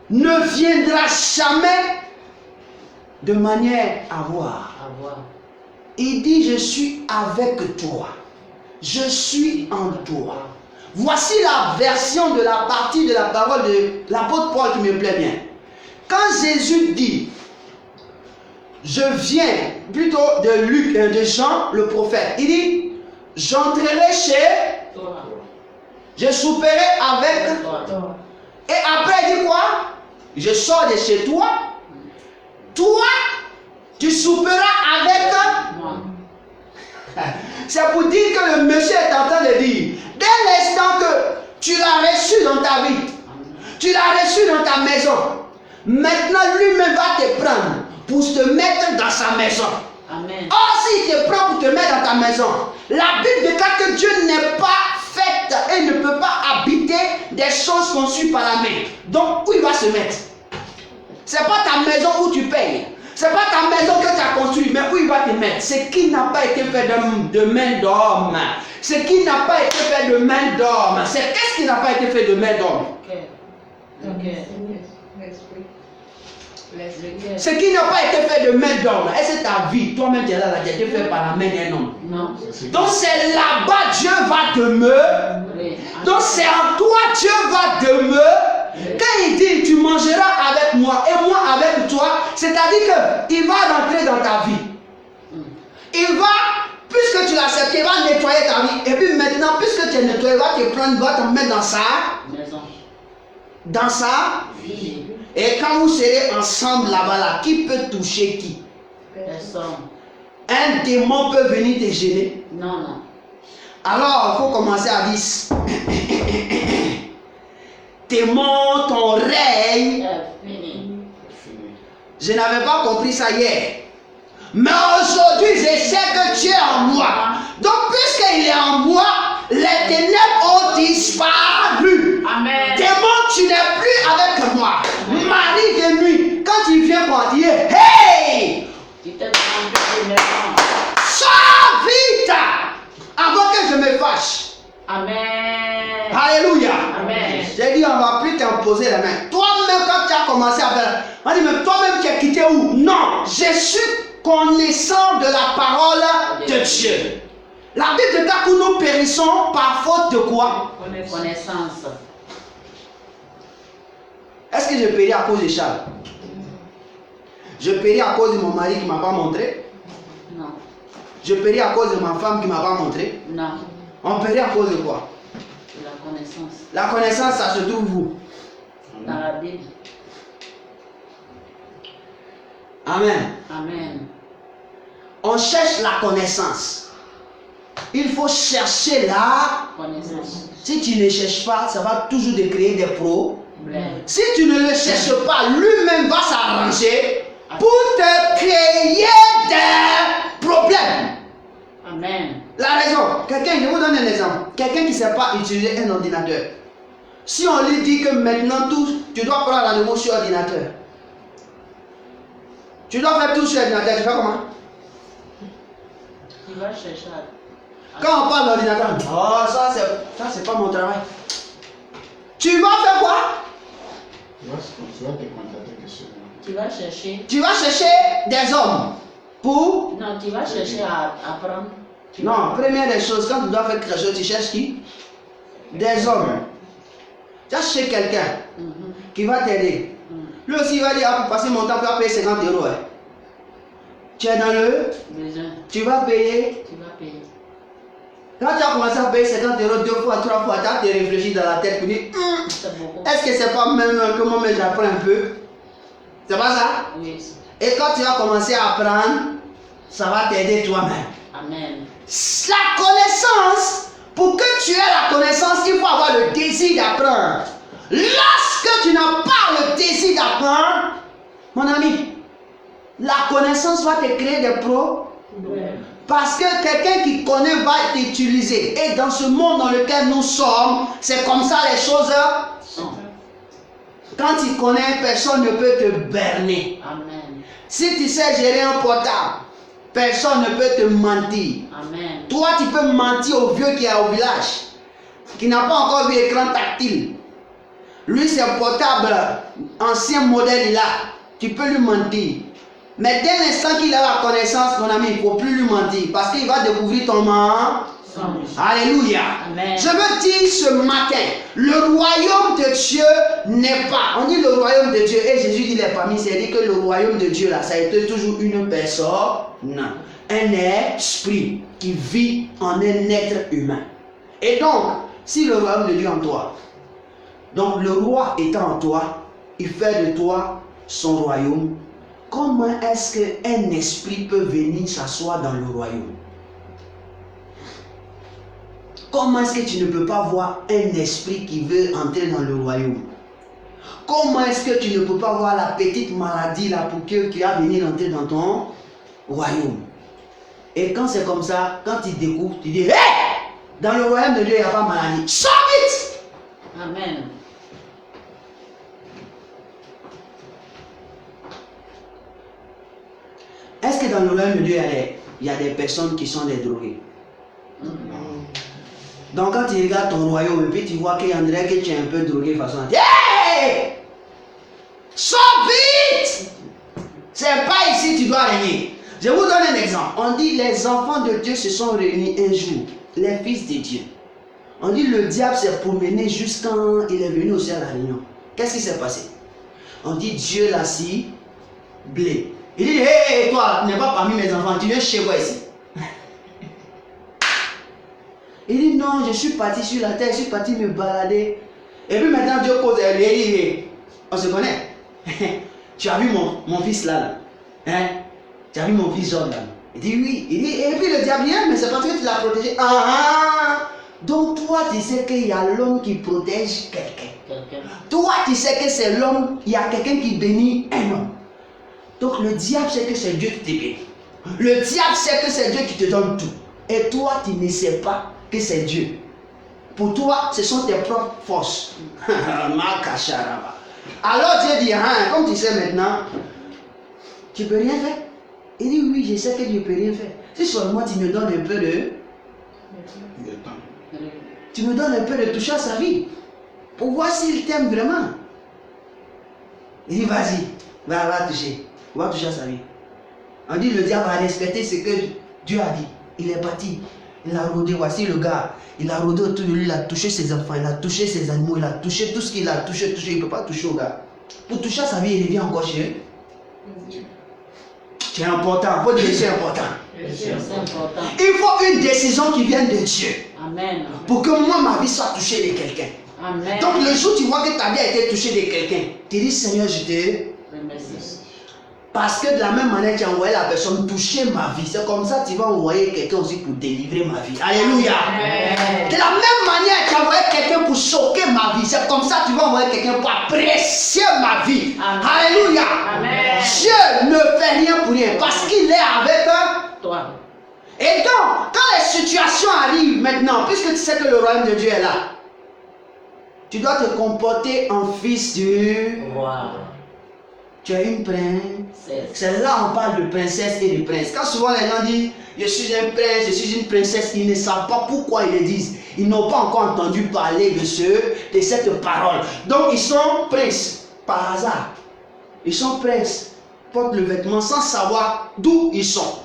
[SPEAKER 1] ne viendra jamais de manière à voir.
[SPEAKER 3] À voir.
[SPEAKER 1] Il dit, je suis avec toi. Je suis en toi. Voici la version de la partie de la parole de l'apôtre Paul qui me plaît bien. Quand Jésus dit, je viens, plutôt de Luc, de Jean, le prophète, il dit, j'entrerai chez
[SPEAKER 3] Toi.
[SPEAKER 1] je souperai avec
[SPEAKER 3] Toi.
[SPEAKER 1] et après il dit quoi? Je sors de chez toi. Toi, tu souperas avec
[SPEAKER 3] Moi.
[SPEAKER 1] C'est pour dire que le monsieur est en train de dire, dès l'instant que tu l'as reçu dans ta vie, tu l'as reçu dans ta maison, maintenant lui-même va te prendre pour te mettre dans sa maison.
[SPEAKER 3] Amen.
[SPEAKER 1] Or, s'il te prend pour te mettre dans ta maison, la Bible déclare que Dieu n'est pas fait et ne peut pas habiter des choses conçues par la main. Donc, où il va se mettre? C'est pas ta maison où tu payes. C'est pas ta maison que tu as construite, mais où il va te mettre? Ce qui n'a pas été fait de main d'homme. Ce qui n'a pas été fait de main d'homme. C'est qu'est-ce qui n'a pas été fait de main d'homme? Ce qui n'a pas été fait de main d'homme. Est-ce que ta vie, toi-même, tu es là, qui a été fait par la main d'un homme?
[SPEAKER 3] Non.
[SPEAKER 1] Donc c'est là-bas Dieu va demeurer.
[SPEAKER 3] Oui.
[SPEAKER 1] Donc c'est en toi Dieu va demeurer. Quand il dit tu mangeras avec moi et moi avec toi, c'est-à-dire qu'il va rentrer dans ta vie. Il va, puisque tu l'acceptes, il va nettoyer ta vie. Et puis maintenant, puisque tu es nettoyé, il va te prendre, il va te mettre dans sa
[SPEAKER 3] Maison.
[SPEAKER 1] dans sa
[SPEAKER 3] Vie.
[SPEAKER 1] Et quand vous serez ensemble là-bas, là, qui peut toucher qui?
[SPEAKER 3] Personne.
[SPEAKER 1] Un démon peut venir te gêner.
[SPEAKER 3] Non, non.
[SPEAKER 1] Alors, il faut commencer à dire démon, ton règne.
[SPEAKER 3] Fini.
[SPEAKER 1] Je n'avais pas compris ça hier. Mais aujourd'hui, je sais que tu es en moi. Donc, puisqu'il est en moi, les ténèbres ont disparu.
[SPEAKER 3] Amen.
[SPEAKER 1] Démon, tu n'es plus avec moi. Marie de nuit, quand il vient pour dire, hey!
[SPEAKER 3] Tu t'es vendu de maison.
[SPEAKER 1] Sors vite! Avant que je me fâche.
[SPEAKER 3] Amen.
[SPEAKER 1] Alléluia.
[SPEAKER 3] Amen.
[SPEAKER 1] J'ai dit, on ne va plus t'imposer la main. Toi-même, quand tu as commencé à faire, on dit, mais toi-même, tu as quitté où? Non, je suis connaissant de la parole de Dieu. La Bible dit que nous périssons par faute de quoi?
[SPEAKER 3] Connaissance.
[SPEAKER 1] Est-ce que je péris à cause de Charles? Je péris à cause de mon mari qui ne m'a pas montré?
[SPEAKER 3] Non.
[SPEAKER 1] Je péris à cause de ma femme qui ne m'a pas montré?
[SPEAKER 3] Non.
[SPEAKER 1] On périt à cause de quoi?
[SPEAKER 3] C'est la connaissance.
[SPEAKER 1] La connaissance, ça se trouve où?
[SPEAKER 3] Dans la Bible.
[SPEAKER 1] Amen.
[SPEAKER 3] Amen.
[SPEAKER 1] On cherche la connaissance. Il faut chercher la.
[SPEAKER 3] Connaissance.
[SPEAKER 1] Si tu ne cherches pas, ça va toujours te créer des problèmes.
[SPEAKER 3] Blême.
[SPEAKER 1] Si tu ne le cherches pas, lui-même va s'arranger pour te créer des problèmes.
[SPEAKER 3] Amen.
[SPEAKER 1] La raison, quelqu'un, je vous donne un exemple. Quelqu'un qui ne sait pas utiliser un ordinateur. Si on lui dit que maintenant tu dois prendre la nouveau sur ordinateur. Tu dois faire tout sur ordinateur, tu fais comment?
[SPEAKER 3] Tu vas chercher
[SPEAKER 1] Quand on parle d'ordinateur, oh, ça c'est pas mon travail. Tu vas faire quoi?
[SPEAKER 2] Tu vas te contacter que celui-là.
[SPEAKER 3] Tu vas chercher.
[SPEAKER 1] Tu vas chercher des hommes pour.
[SPEAKER 3] Non, tu vas chercher à apprendre.
[SPEAKER 1] Non, première des choses, quand tu dois faire quelque chose, tu cherches qui? Des hommes. Tu vas chercher quelqu'un qui va t'aider. Lui aussi il va dire, ah, pour passer mon temps, tu vas payer 50 €. Hein. Tu es dans le.
[SPEAKER 3] Besoin.
[SPEAKER 1] Tu vas payer.
[SPEAKER 3] Tu vas payer.
[SPEAKER 1] Quand tu as commencé à payer 50 € 2 fois, 3 fois, tu as te réfléchi dans la tête pour dire,
[SPEAKER 3] C'est beaucoup.
[SPEAKER 1] est-ce que c'est pas même que moi j'apprends un peu? C'est pas ça?
[SPEAKER 3] Oui.
[SPEAKER 1] Et quand tu vas commencer à apprendre, ça va t'aider toi-même.
[SPEAKER 3] Amen.
[SPEAKER 1] La connaissance, pour que tu aies la connaissance, il faut avoir le désir d'apprendre. Lorsque tu n'as pas le désir d'apprendre, mon ami, la connaissance va te créer des problèmes. Parce que quelqu'un qui connaît va t'utiliser. Et dans ce monde dans lequel nous sommes, c'est comme ça les choses sont. Quand tu connais, personne ne peut te berner.
[SPEAKER 3] Amen.
[SPEAKER 1] Si tu sais gérer un portable, personne ne peut te mentir.
[SPEAKER 3] Amen.
[SPEAKER 1] Toi, tu peux mentir au vieux qui est au village, qui n'a pas encore vu écran tactile. Lui, c'est un portable ancien modèle, il a. Tu peux lui mentir. Mais dès l'instant qu'il a la connaissance, mon ami, il ne faut plus lui mentir. Parce qu'il va découvrir ton mensonge. Alléluia.
[SPEAKER 3] Amen.
[SPEAKER 1] Je veux dire ce matin, le royaume de Dieu n'est pas. On dit le royaume de Dieu. Et Jésus dit les familles, c'est dit que le royaume de Dieu là, ça a été toujours une personne. Non. Un esprit qui vit en un être humain. Et donc, si le royaume de Dieu est en toi, donc le roi étant en toi, il fait de toi son royaume. Comment est-ce qu'un esprit peut venir s'asseoir dans le royaume? Comment est-ce que tu ne peux pas voir un esprit qui veut entrer dans le royaume? Comment est-ce que tu ne peux pas voir la petite maladie là pour qui va venir entrer dans ton royaume? Et quand c'est comme ça, quand tu découvres, tu dis, hé! Dans le royaume de Dieu, il n'y a pas de maladie. Sors vite!
[SPEAKER 3] Amen.
[SPEAKER 1] Est-ce que dans le royaume de Dieu, il y a des personnes qui sont des drogués? Donc quand tu regardes ton royaume et puis tu vois qu'il y en a que tu es un peu drogué de façon à dire, hey! Sors vite! C'est pas ici que tu dois régner. Je vous donne un exemple. On dit les enfants de Dieu se sont réunis un jour, les fils de Dieu. On dit le diable s'est promené jusqu'à quand il est venu aussi à la réunion. Qu'est-ce qui s'est passé? On dit Dieu l'a ciblé. Il dit, hé, toi, tu n'es pas parmi mes enfants, tu viens chez moi ici. Il dit, non, je suis parti sur la terre, je suis parti me balader. Et puis maintenant, Dieu cause à lui, il dit, on se connaît. Tu as vu mon fils là, hein? Tu as vu mon fils John là? Il dit, oui. Il dit, et puis le diable vient, mais c'est parce que tu l'as protégé. Ah! Donc toi, tu sais qu'il y a l'homme qui protège quelqu'un. Toi, tu sais que c'est l'homme, il y a quelqu'un qui bénit un homme. Donc le diable sait que c'est Dieu qui te bénit. Le diable sait que c'est Dieu qui te donne tout. Et toi, tu ne sais pas que c'est Dieu. Pour toi, ce sont tes propres forces. Alors Dieu dit, hein, comme tu sais maintenant, tu ne peux rien faire. Il dit, oui, je sais que tu ne peux rien faire. Si seulement tu me donnes un peu de... Tu me donnes un peu de toucher à sa vie. Pour voir s'il t'aime vraiment. Il dit, vas-y, va toucher. Va toucher à sa vie. On dit, le diable a respecté ce que Dieu a dit. Il est parti. Il a rôdé. Voici le gars. Il a rôdé autour de lui. Il a touché ses enfants. Il a touché ses animaux. Il a touché tout ce qu'il a touché. Il ne peut pas toucher au gars. Pour toucher à sa vie, il revient encore chez eux. C'est important. Il faut dire que c'est important.
[SPEAKER 3] C'est important.
[SPEAKER 1] Il faut une décision qui vienne de Dieu.
[SPEAKER 3] Amen.
[SPEAKER 1] Pour que moi, ma vie soit touchée de quelqu'un.
[SPEAKER 3] Amen.
[SPEAKER 1] Donc le jour où tu vois que ta vie a été touchée de quelqu'un, tu dis, Seigneur, je te...
[SPEAKER 3] Remercie.
[SPEAKER 1] Parce que de la même manière, tu as envoyé la personne toucher ma vie. C'est comme ça que tu vas envoyer quelqu'un aussi pour délivrer ma vie. Alléluia.
[SPEAKER 3] Amen.
[SPEAKER 1] De la même manière, tu as envoyé quelqu'un pour choquer ma vie. C'est comme ça que tu vas envoyer quelqu'un pour apprécier ma vie.
[SPEAKER 3] Amen.
[SPEAKER 1] Alléluia.
[SPEAKER 3] Amen.
[SPEAKER 1] Dieu ne fait rien pour rien parce qu'il est avec
[SPEAKER 3] toi.
[SPEAKER 1] Et donc, quand les situations arrivent maintenant, puisque tu sais que le royaume de Dieu est là, tu dois te comporter en fils du roi. Tu es une princesse. C'est là on parle de princesse et de prince. Quand souvent les gens disent je suis un prince, je suis une princesse, ils ne savent pas pourquoi ils le disent. Ils n'ont pas encore entendu parler de cette parole. Donc ils sont princes par hasard. Ils sont princes, portent le vêtement sans savoir d'où ils sont.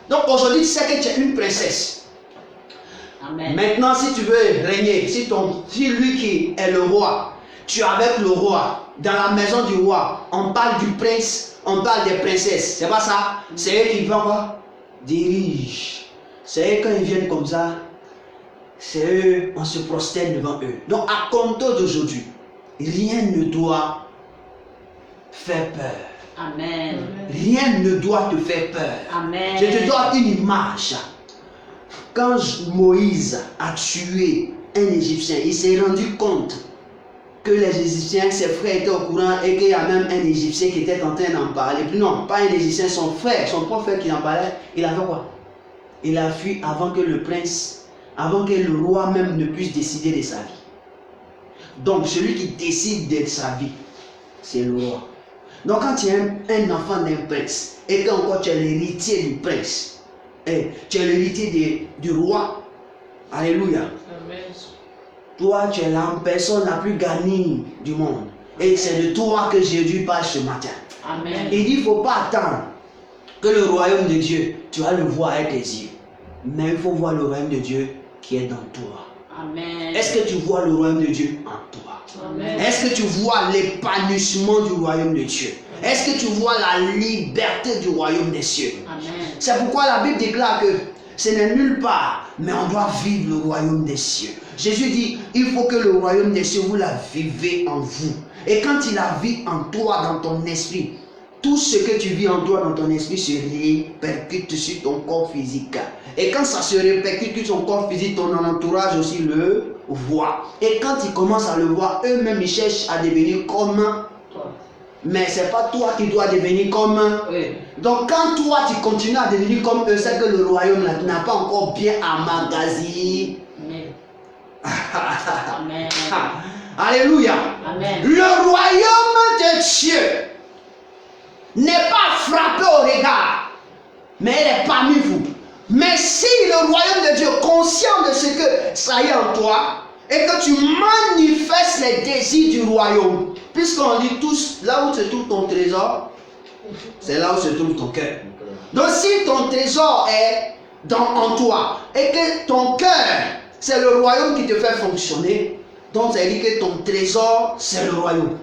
[SPEAKER 1] Donc aujourd'hui tu sais que tu es une princesse.
[SPEAKER 3] Amen.
[SPEAKER 1] Maintenant si tu veux régner, si lui qui est le roi, tu es avec le roi. Dans la maison du roi, on parle du prince, on parle des princesses. C'est pas ça? C'est eux qui vont quoi? Dirigent. C'est eux quand ils viennent comme ça, c'est eux, on se prosterne devant eux. Donc à compter d'aujourd'hui, rien ne doit faire peur.
[SPEAKER 3] Amen.
[SPEAKER 1] Rien ne doit te faire peur.
[SPEAKER 3] Amen.
[SPEAKER 1] Je te donne une image. Quand Moïse a tué un Égyptien, il s'est rendu compte que les Égyptiens, ses frères étaient au courant et qu'il y a même un Égyptien qui était en train d'en parler. Puis non, pas un Égyptien, son frère, son propre frère qui en parlait, il avait quoi? il a fui avant que le prince, avant que le roi même ne puisse décider de sa vie. Donc celui qui décide de sa vie, c'est le roi. Donc quand tu es un enfant d'un prince, et que encore tu es l'héritier du prince, et tu es l'héritier du roi, alléluia.
[SPEAKER 3] Amen.
[SPEAKER 1] Toi, tu es la personne la plus gagnée du monde. Et c'est de toi que Jésus parle ce matin.
[SPEAKER 3] Amen.
[SPEAKER 1] Il dit, il ne faut pas attendre que le royaume de Dieu, tu vas le voir avec tes yeux. Mais il faut voir le royaume de Dieu qui est dans toi.
[SPEAKER 3] Amen.
[SPEAKER 1] Est-ce que tu vois le royaume de Dieu en toi?
[SPEAKER 3] Amen.
[SPEAKER 1] Est-ce que tu vois l'épanouissement du royaume de Dieu? Est-ce que tu vois la liberté du royaume des cieux?
[SPEAKER 3] Amen.
[SPEAKER 1] C'est pourquoi la Bible déclare que ce n'est nulle part, mais on doit vivre le royaume des cieux. Jésus dit, il faut que le royaume des cieux, vous la vivez en vous. Et quand il la vit en toi, dans ton esprit, tout ce que tu vis en toi, dans ton esprit, se répercute sur ton corps physique. Et quand ça se répercute sur ton corps physique, ton entourage aussi le voit. Et quand ils commencent à le voir, eux-mêmes, ils cherchent à devenir comme
[SPEAKER 3] Toi.
[SPEAKER 1] mais c'est pas toi qui dois devenir comme eux.
[SPEAKER 3] Oui.
[SPEAKER 1] Donc quand toi tu continues à devenir comme eux, c'est que le royaume là, n'a pas encore bien emmagasiné.
[SPEAKER 3] Amen. Amen.
[SPEAKER 1] Alléluia.
[SPEAKER 3] Amen.
[SPEAKER 1] Le royaume de Dieu n'est pas frappé au regard, mais il est parmi vous. Mais si le royaume de Dieu, conscient de ce que ça y est en toi, et que tu manifestes les désirs du royaume, puisqu'on dit tous, là où se trouve ton trésor, c'est là où se trouve ton cœur. Donc si ton trésor est en toi, et que ton cœur, c'est le royaume qui te fait fonctionner, donc ça dit que ton trésor, c'est le royaume.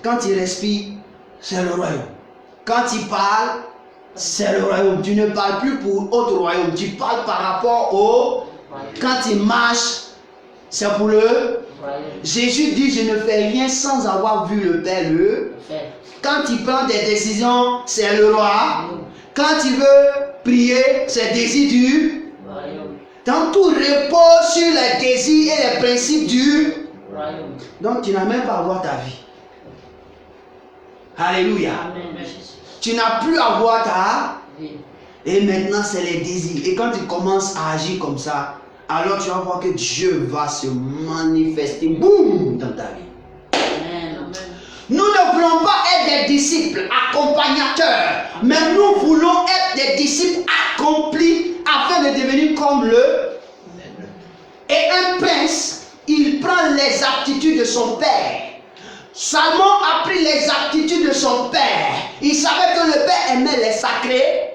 [SPEAKER 1] Quand il respire, c'est le royaume. Quand il parle, c'est le royaume. Tu ne parles plus pour autre royaume, tu parles par rapport au... Quand il marche, c'est pour le... Jésus dit, je ne fais rien sans avoir vu le Père le... Quand il prend des décisions, c'est le roi. Quand il veut prier, c'est le désir du... Donc tout repose sur les désirs et les principes du... Donc tu n'as même pas à voir ta vie. Alléluia. Tu n'as plus à voir ta... Et maintenant c'est les désirs. Et quand tu commences à agir comme ça, alors tu vas voir que Dieu va se manifester, boum, dans ta vie.
[SPEAKER 3] Amen.
[SPEAKER 1] Nous ne voulons pas être des disciples accompagnateurs, mais nous voulons être des disciples accomplis afin de devenir comme le... Et un prince, il prend les aptitudes de son père. Salomon a pris les aptitudes de son père. Il savait que le père aimait les sacrés.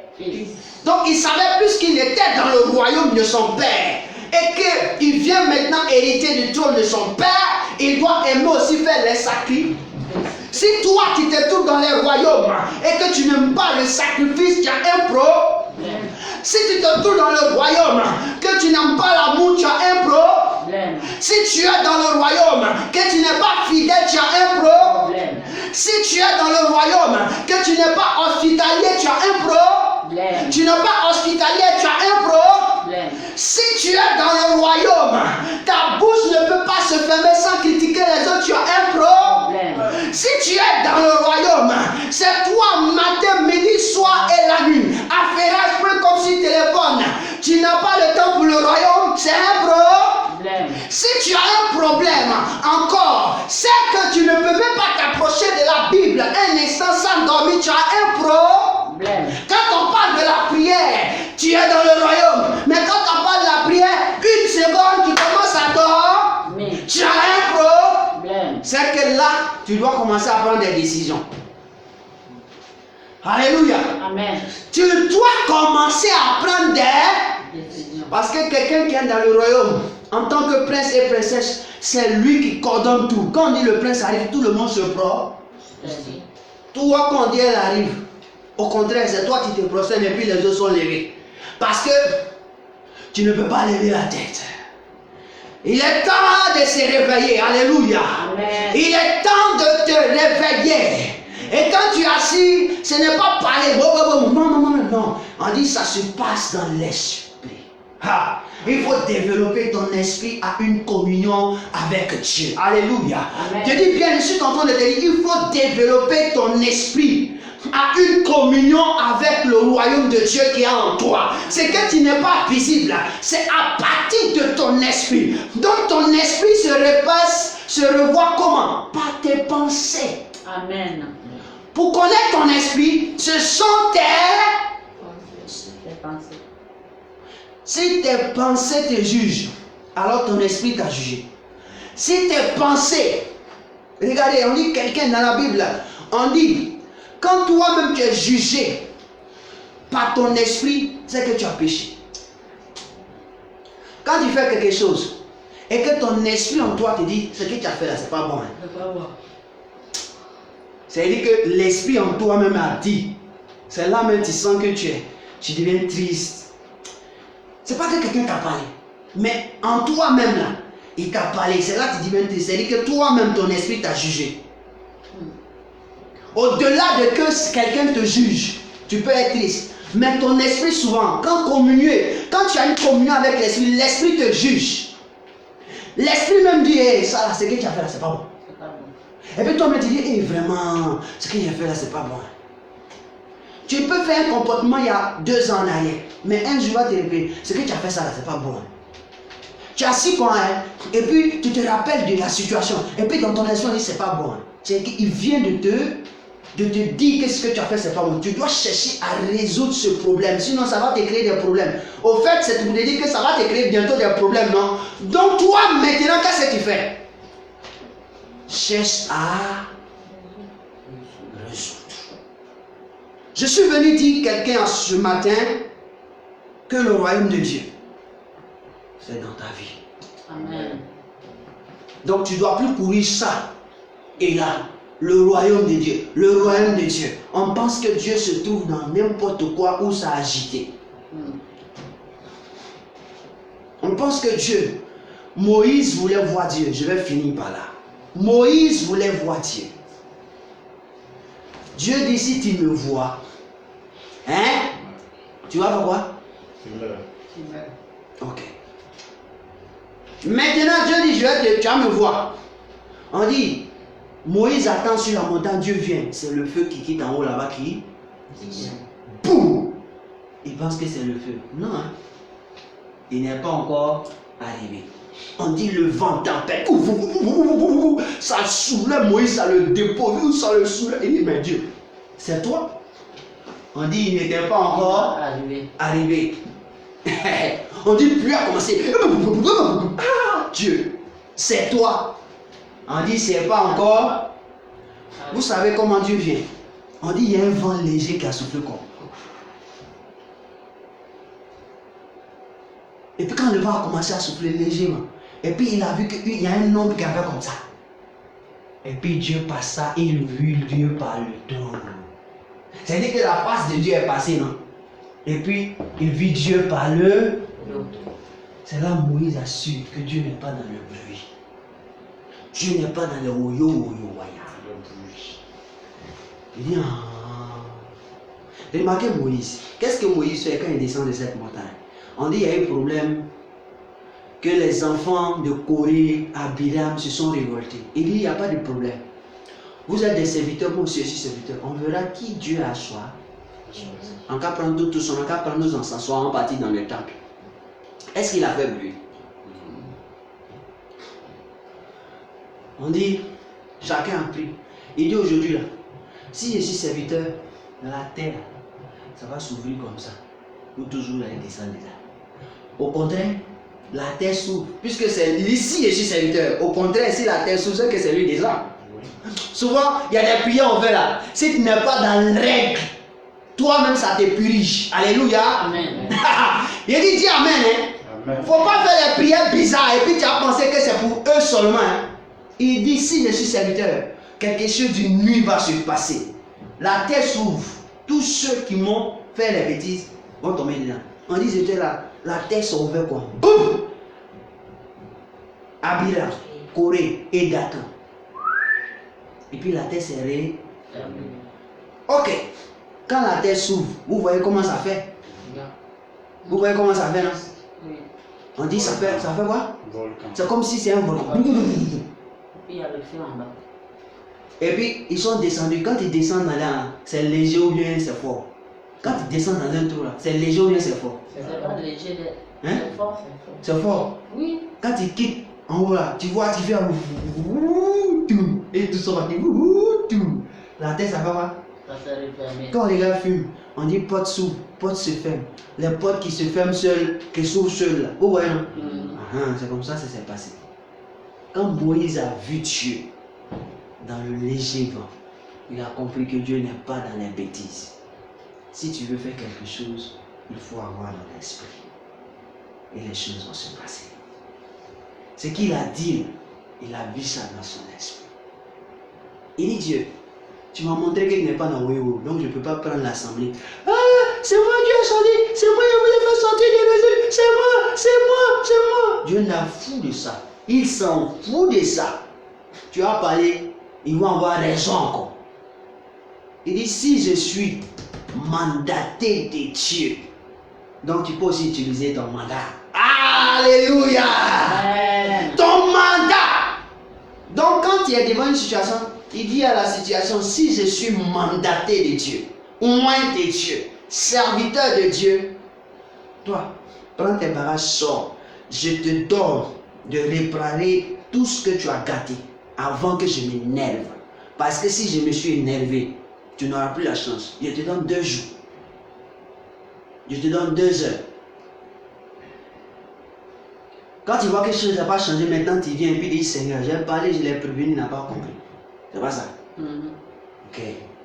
[SPEAKER 1] Donc il savait puisqu'il était dans le royaume de son père et qu'il vient maintenant hériter du trône de son père, il doit aimer aussi faire les sacrifices. Si toi tu te trouves dans les royaumes et que tu n'aimes pas le sacrifice, tu as un problème. Si tu te trouves dans le royaume, que tu n'aimes pas l'amour, tu as un problème. Si tu es dans le royaume, que tu n'es pas fidèle, tu as un problème. Si tu es dans le royaume, que tu n'es pas hospitalier, tu as un problème. Tu n'es pas hospitalier, tu as un problème. Si tu es dans le royaume, ta bouche ne peut pas se fermer sans critiquer les autres, tu as un problème. Si tu es dans le royaume, c'est toi matin, midi, soir et la nuit. Affairage, comme si téléphone. Tu n'as pas le temps pour le royaume, c'est un problème. Si tu as un problème encore, c'est que tu ne peux même pas t'approcher de la Bible un instant sans dormir, tu as un problème. Quand on parle de la prière, tu es dans le royaume. Mais quand on parle de la prière, une seconde, tu commences à dormir. Tu as un problème. C'est que là, tu dois commencer à prendre des décisions. Alléluia.
[SPEAKER 3] Amen.
[SPEAKER 1] Tu dois commencer à prendre des décisions. Parce que quelqu'un qui est dans le royaume, en tant que prince et princesse, c'est lui qui coordonne tout. Quand on dit le prince arrive, tout le monde se prend. Toi, quand on dit elle arrive, au contraire, c'est toi qui te procèdes et puis les autres sont levés. Parce que tu ne peux pas lever la tête. Il est temps de se réveiller. Alléluia.
[SPEAKER 3] Amen.
[SPEAKER 1] Il est temps de te réveiller. Et quand tu es assis, ce n'est pas parler. Non. On dit ça se passe dans l'esprit. Il faut développer ton esprit à une communion avec Dieu. Alléluia. Amen. Je dis bien, je suis en train de te dire, il faut développer ton esprit as une communion avec le royaume de Dieu qui est en toi. C'est que tu n'es pas visible. C'est à partir de ton esprit. Donc ton esprit se revoit comment? Par tes pensées.
[SPEAKER 3] Amen.
[SPEAKER 1] Pour connaître ton esprit, ce sont tes
[SPEAKER 3] pensées.
[SPEAKER 1] Si tes pensées te jugent, alors ton esprit t'a jugé. Si tes pensées, regardez, on dit quelqu'un dans la Bible, on dit, quand toi-même tu es jugé par ton esprit, c'est que tu as péché. Quand tu fais quelque chose et que ton esprit en toi te dit, ce que tu as fait là, c'est pas bon. Hein.
[SPEAKER 3] C'est pas bon.
[SPEAKER 1] C'est-à-dire que l'esprit en toi-même a dit, c'est là même tu sens que tu deviens triste. C'est pas que quelqu'un t'a parlé, mais en toi-même là, il t'a parlé. C'est là que tu deviens triste. C'est-à-dire que toi-même, ton esprit t'a jugé. Au-delà de que quelqu'un te juge, tu peux être triste. Mais ton esprit souvent, quand tu as une communion avec l'esprit, l'esprit te juge. L'esprit même dit, hey, ça là, ce que tu as fait là, c'est pas bon. Et puis toi-même tu dis, hey, vraiment, ce que j'ai fait là, c'est pas bon. Tu peux faire un comportement il y a 2 ans en arrière, mais un jour, tu te répètes, ce que tu as fait ça là, c'est pas bon. Tu as 6 points, hein, et puis tu te rappelles de la situation, et puis dans ton esprit, on dit, c'est pas bon. C'est qu'il vient de te dire que ce que tu as fait, c'est pas bon. Tu dois chercher à résoudre ce problème, sinon ça va te créer des problèmes. Au fait, c'est pour te dire que ça va te créer bientôt des problèmes, non? Donc toi, maintenant, qu'est-ce que tu fais? Cherche à résoudre. Je suis venu dire quelqu'un ce matin que le royaume de Dieu, c'est dans ta vie.
[SPEAKER 3] Amen.
[SPEAKER 1] Donc tu ne dois plus courir ça et là. Le royaume de Dieu. Le royaume de Dieu. On pense que Dieu se trouve dans n'importe quoi où ça a agité. On pense que Dieu, Moïse voulait voir Dieu. Je vais finir par là. Moïse voulait voir Dieu. Dieu dit, si tu me vois, hein? Tu vas voir quoi?
[SPEAKER 2] Tu meurs.
[SPEAKER 1] Ok. Maintenant, Dieu dit, tu vas me voir. On dit, Moïse attend sur la montagne, Dieu vient. C'est le feu qui quitte en haut là-bas qui... Boum! Il pense que c'est le feu. Non, hein? Il n'est pas encore arrivé. On dit le vent tempête. Ça soulève Moïse, ça le dépose, ça le soulève. Il dit, mais Dieu, c'est toi? On dit, il n'était pas encore arrivé. On dit, puis a commencé. Dieu, c'est toi. On dit, c'est pas encore. Vous savez comment Dieu vient? On dit, il y a un vent léger qui a soufflé comme. Et puis quand le vent a commencé à souffler légèrement, et puis il a vu qu'il y a un homme qui avait comme ça. Et puis Dieu passa et il vit Dieu par le dos. C'est-à-dire que la face de Dieu est passée, non? Et puis il vit Dieu par le dos. C'est là Moïse a su que Dieu n'est pas dans le bruit. Dieu n'est pas dans le oyo-oyo-waya. Il dit, remarquez Moïse. Qu'est-ce que Moïse fait quand il descend de cette montagne? On dit qu'il y a eu un problème que les enfants de Corée, Abiram se sont révoltés. Il dit, il n'y a pas de problème. Vous êtes des serviteurs, moi aussi je suis serviteur. On verra qui Dieu a choisi. On va prendre tous, on va prendre nos ancêtres, on partit dans le temple. Est-ce qu'il a fait bruit? On dit, chacun a pris. Il dit aujourd'hui là, si je suis serviteur, dans la terre, ça va s'ouvrir comme ça. Ou toujours aller descendre là. Au contraire, la terre s'ouvre. Puisque c'est ici je suis serviteur. Au contraire, si la terre s'ouvre, c'est que c'est lui descend. Souvent, il y a des prières on fait là. Si tu n'es pas dans la règle, toi-même ça te purige. Alléluia.
[SPEAKER 3] Amen.
[SPEAKER 1] Il dit, dis amen. Il ne faut pas faire des prières bizarres et puis tu as pensé que c'est pour eux seulement. Hein. Il dit, si je suis serviteur, quelque chose d'une nuit va se passer. La terre s'ouvre. Tous ceux qui m'ont fait les bêtises vont tomber dedans. On dit, j'étais là. La terre s'est ouverte quoi? Boum! Abiram, Corée et Dathan. Et puis la terre s'est réveillée. Ok. Quand la terre s'ouvre, vous voyez comment ça fait? Vous voyez comment ça fait, non? On dit ça fait quoi? C'est comme si c'est un volcan.
[SPEAKER 3] Il y a le feu en bas.
[SPEAKER 1] Et puis, ils sont descendus. Quand ils descendent là, c'est léger ou bien c'est fort. Quand ils descendent dans un trou là, c'est léger ou bien c'est fort.
[SPEAKER 3] C'est pas léger,
[SPEAKER 1] Hein?
[SPEAKER 3] c'est fort.
[SPEAKER 1] C'est fort.
[SPEAKER 3] Oui.
[SPEAKER 1] Quand ils quittent en haut là, tu vois, tu fais un et tout ça va. La tête, ça va pas.
[SPEAKER 3] Ça s'est refermé.
[SPEAKER 1] Quand les gars fument, on dit porte s'ouvre, porte se ferme. Les portes qui se ferment seules, qui s'ouvrent seules là. Vous voyez, non? C'est comme ça que ça s'est passé. Quand Moïse a vu Dieu dans le léger vent, il a compris que Dieu n'est pas dans les bêtises. Si tu veux faire quelque chose, il faut avoir dans l'esprit. Et les choses vont se passer. Ce qu'il a dit, il a vu ça dans son esprit. Il dit Dieu, tu m'as montré qu'il n'est pas dans Wéo, donc je ne peux pas prendre l'assemblée. Ah, c'est moi Dieu a sorti, c'est moi qui voulais faire sortir des résultats, c'est moi. Dieu n'a fou de ça. Il s'en fout de ça. Tu as parlé, ils vont avoir raison encore. Il dit si je suis mandaté de Dieu, donc tu peux aussi utiliser ton mandat. Alléluia!
[SPEAKER 3] Amen.
[SPEAKER 1] Ton mandat! Donc quand tu es devant une situation, il dit à la situation, si je suis mandaté de Dieu, oint de Dieu, serviteur de Dieu, toi, prends tes bagages, sors. Je te donne de réparer tout ce que tu as gâté avant que je m'énerve. Parce que si je me suis énervé, tu n'auras plus la chance. Je te donne 2 jours. Je te donne 2 heures. Quand tu vois que quelque chose n'a pas changé, maintenant tu viens et puis dis Seigneur, j'ai parlé, je l'ai prévenu, il n'a pas compris. C'est pas ça. Ok.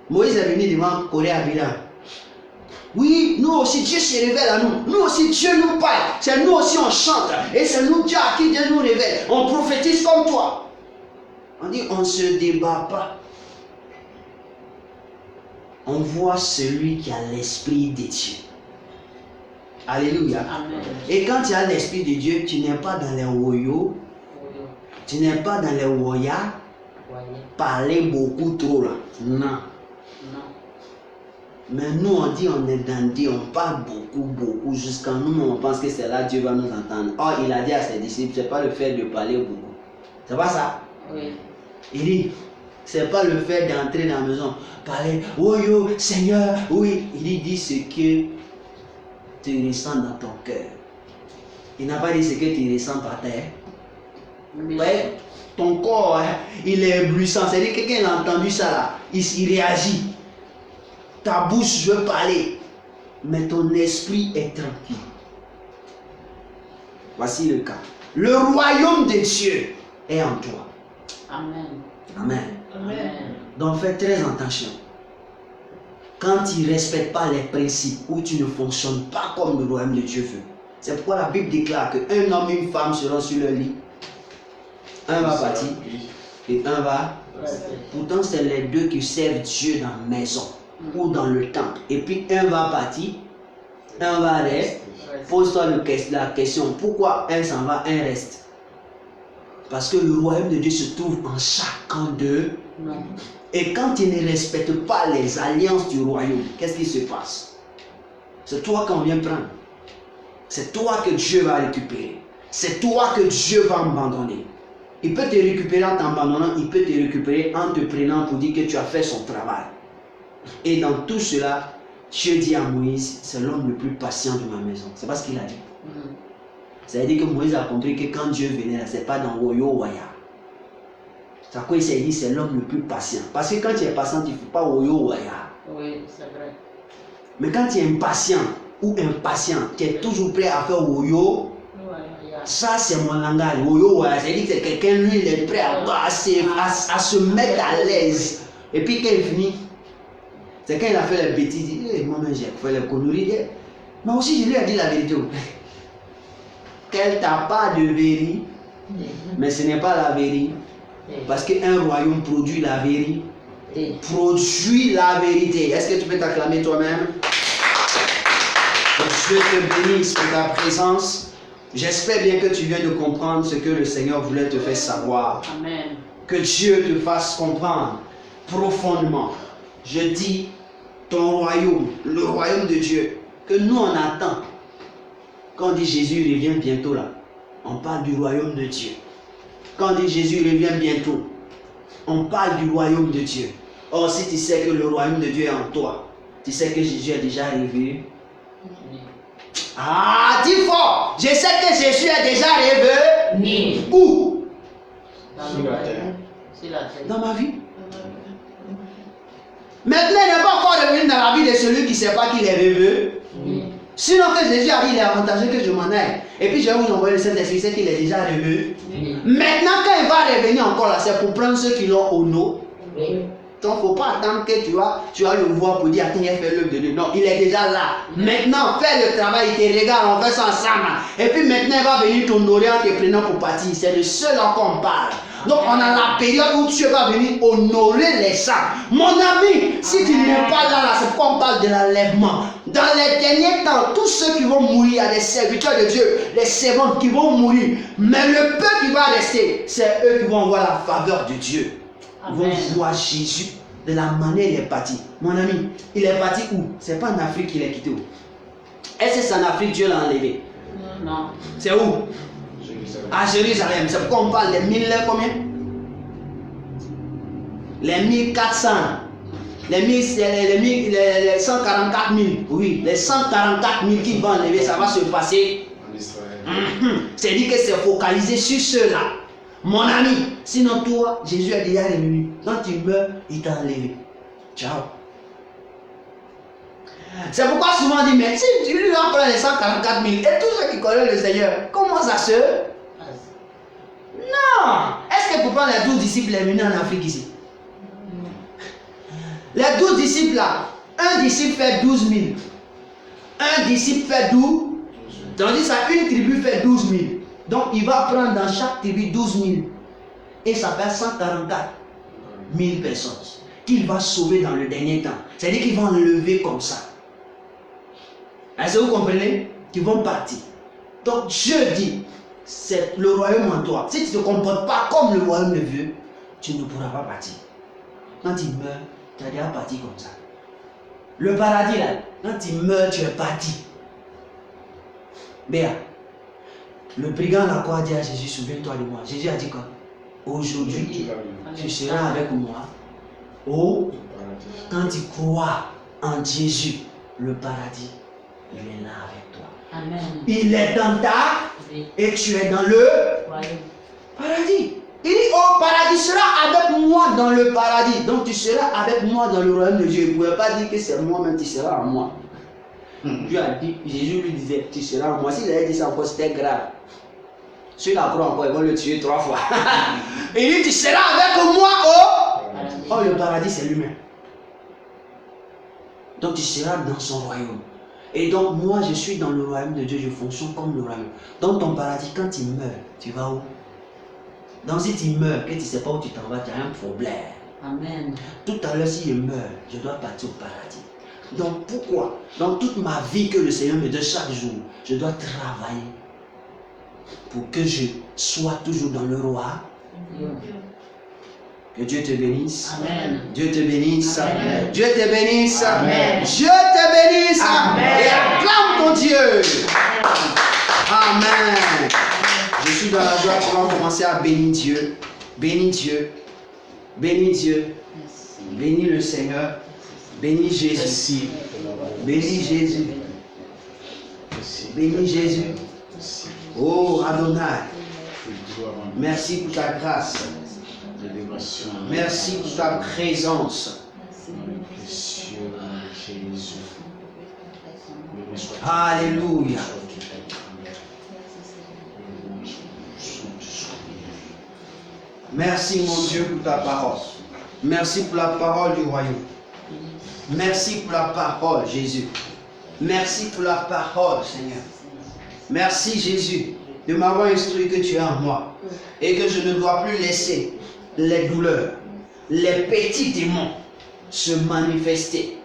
[SPEAKER 1] Moïse est venu devant Corée Abila. Oui, nous aussi, Dieu se révèle à nous. Nous aussi, Dieu nous parle. C'est nous aussi, on chante. Et c'est nous, Dieu, à qui Dieu nous révèle. On prophétise comme toi. On dit, on ne se débat pas. On voit celui qui a l'esprit de Dieu. Alléluia.
[SPEAKER 3] Amen.
[SPEAKER 1] Et quand tu as l'esprit de Dieu, tu n'es pas dans les woyos, tu n'es pas dans les woyas,
[SPEAKER 3] Voyez.
[SPEAKER 1] parler beaucoup trop là. Non.
[SPEAKER 3] Non.
[SPEAKER 1] Mais nous on dit on est dans Dieu, on parle beaucoup, jusqu'à nous on pense que c'est là Dieu va nous entendre. Or il a dit à ses disciples, c'est pas le fait de parler beaucoup. C'est pas ça.
[SPEAKER 3] Oui.
[SPEAKER 1] Il dit, c'est pas le fait d'entrer dans la maison, parler, oh yo, Seigneur, oui. Il dit ce que tu ressens dans ton cœur. Il n'a pas dit ce que tu ressens par terre.
[SPEAKER 3] Oui.
[SPEAKER 1] Ouais, ton corps, hein, il est éblouissant. C'est-à-dire que quelqu'un a entendu ça là, il réagit. Ta bouche veut parler, mais ton esprit est tranquille. Voici le cas. Le royaume de Dieu est en toi.
[SPEAKER 3] Amen.
[SPEAKER 1] Amen.
[SPEAKER 3] Amen.
[SPEAKER 1] Donc fais très attention. Quand tu ne respectes pas les principes ou tu ne fonctionnes pas comme le royaume de Dieu veut. C'est pourquoi la Bible déclare qu'un homme et une femme seront sur leur lit. Un va partir et un va. Pourtant, c'est les deux qui servent Dieu dans la maison ou dans le temple. Et puis un va partir, un va rester. Pose-toi la question, pourquoi un s'en va, un reste? Parce que le royaume de Dieu se trouve en chacun d'eux.
[SPEAKER 3] Non.
[SPEAKER 1] Et quand tu ne respectes pas les alliances du royaume, qu'est-ce qui se passe? C'est toi qu'on vient prendre. C'est toi que Dieu va récupérer. C'est toi que Dieu va abandonner. Il peut te récupérer en t'abandonnant, il peut te récupérer en te prenant pour dire que tu as fait son travail. Et dans tout cela, Dieu dit à Moïse, c'est l'homme le plus patient de ma maison. C'est pas ce qu'il a dit. Ça veut dire que Moïse a compris que quand Dieu venait là, c'est pas dans Woyo Waya. C'est à quoi il s'est dit, c'est l'homme le plus patient. Parce que quand tu es patient, tu ne fais pas Woyo Waya.
[SPEAKER 3] Oui, c'est vrai.
[SPEAKER 1] Mais quand tu es impatient ou impatient, tu es toujours prêt à faire Woyo. Ça, c'est mon langage. Woyo Waya. C'est-à-dire que c'est quelqu'un, lui, il est prêt à se mettre à l'aise. Et puis quand il finit, c'est quand il a fait les bêtises, il dit, moi-même j'ai fait les conneries. Mais aussi, je lui ai dit la vérité. Qu'elle t'a pas de vérité, mais ce n'est pas la vérité. Parce qu'un royaume produit la vérité. Produit la vérité. Est-ce que tu peux t'acclamer toi-même? Que Dieu te bénisse pour ta présence. J'espère bien que tu viens de comprendre ce que le Seigneur voulait te faire savoir.
[SPEAKER 3] Amen.
[SPEAKER 1] Que Dieu te fasse comprendre profondément. Je dis ton royaume, le royaume de Dieu, que nous on attend. Quand on dit Jésus revient bientôt là, on parle du royaume de Dieu. Quand on dit Jésus revient bientôt, on parle du royaume de Dieu. Or, si tu sais que le royaume de Dieu est en toi, tu sais que Jésus est déjà révélé. Ah, dis fort! Je sais que Jésus est déjà révélé. Où?
[SPEAKER 3] Dans le royaume. Sur la terre.
[SPEAKER 1] Dans ma vie. Maintenant, il n'est pas encore revenu dans la vie de celui qui ne sait pas qu'il est révélé. Sinon que Jésus a dit, il est avantageux que je m'en aille. Et puis je vais vous envoyer le Saint-Esprit, c'est qu'il est déjà révélé. Maintenant, quand il va revenir encore là, c'est pour prendre ceux qui l'ont au nom. Donc, il ne faut pas attendre que tu vas le voir pour dire, attends, il a fait l'œuvre de Dieu. Non, il est déjà là. Maintenant, fais le travail, il te regarde, on fait ça ensemble. Et puis maintenant, il va venir t'honorer en te prenant pour partir. C'est le seul en qu'on parle. Donc, on a la période où Dieu va venir honorer les saints. Mon ami, si tu n'es pas là, c'est pourquoi on parle de l'enlèvement. Dans les derniers temps, tous ceux qui vont mourir, il y a des serviteurs de Dieu, les servantes qui vont mourir. Mais le peu qui va rester, c'est eux qui vont voir la faveur de Dieu. Ils vont voir Jésus de la manière il est parti. Mon ami, il est parti où? C'est pas en Afrique qu'il est quitté où? Est-ce que c'est en Afrique Dieu l'a enlevé?
[SPEAKER 3] Non.
[SPEAKER 1] C'est où? À Jérusalem. C'est pourquoi on parle des 1000 combien? Les 1400. Les 144 000. Oui, les 144 000 qui vont enlever, ça va se passer. C'est-à-dire que c'est focalisé sur ceux-là. Mon ami, sinon toi, Jésus est déjà revenu. Quand tu meurs, il t'a enlevé. Ciao. C'est pourquoi souvent on dit, mais si tu lui prends les 144 000 et tous ceux qui connaissent le Seigneur, comment ça se... Non. Est-ce que pour prendre les 12 disciples, les venus en Afrique ici? Les 12 disciples là, un disciple fait 12 000. Un disciple fait 12. Tandis ça, une tribu fait 12 000. Donc il va prendre dans chaque tribu 12 000. Et ça fait 144 000 personnes qu'il va sauver dans le dernier temps. C'est-à-dire qu'ils vont enlever comme ça. Est-ce que vous comprenez? Qu'ils vont partir. Donc Dieu dit, c'est le royaume en toi. Si tu ne te comportes pas comme le royaume de Dieu, tu ne pourras pas partir. Quand tu meurs, tu es déjà parti comme ça. Le paradis là, quand tu meurs, tu es parti. Béa, le brigand a quoi dit à Jésus, souviens-toi de moi. Jésus a dit quoi? Aujourd'hui, tu seras avec moi. Oh, quand tu crois en Jésus, le paradis, il est là avec toi.
[SPEAKER 3] Amen.
[SPEAKER 1] Il est dans ta et tu es dans le paradis. Il dit, oh, paradis sera avec moi dans le paradis. Donc tu seras avec moi dans le royaume de Dieu. Il ne pouvait pas dire que c'est moi, mais tu seras en moi. Dieu a dit, Jésus lui disait, tu seras en moi. S'il avait dit ça encore, c'était grave. Ceux qui croient encore, ils vont le tuer 3 fois. Il dit, tu seras avec moi oh, le paradis, c'est lui-même. Donc tu seras dans son royaume. Et donc moi, je suis dans le royaume de Dieu, je fonctionne comme le royaume. Dans ton paradis, quand tu meurs, tu vas où? Donc si tu meurs, que tu ne sais pas où tu t'en vas, tu as un problème.
[SPEAKER 3] Amen.
[SPEAKER 1] Tout à l'heure, si je meurs, je dois partir au paradis. Donc pourquoi? Dans toute ma vie que le Seigneur me donne chaque jour, je dois travailler pour que je sois toujours dans le roi. Que Dieu te bénisse.
[SPEAKER 3] Amen.
[SPEAKER 1] Dieu te bénisse.
[SPEAKER 3] Amen.
[SPEAKER 1] Dieu te bénisse.
[SPEAKER 3] Amen.
[SPEAKER 1] Dieu te bénisse.
[SPEAKER 3] Amen.
[SPEAKER 1] Et acclame ton Dieu. Amen. Je suis dans la joie pour commencer à bénir Dieu. Bénis Dieu. Bénis Dieu. Bénis le Seigneur. Bénis Jésus. Bénis Jésus. Bénis Jésus. Oh Adonai. Merci pour ta grâce. Merci pour ta présence. Alléluia. Merci mon Dieu pour ta parole. Merci pour la parole du royaume. Merci pour la parole, Jésus. Merci pour la parole, Seigneur. Merci, Jésus, de m'avoir instruit que tu es en moi et que je ne dois plus laisser les douleurs, les petits démons se manifester.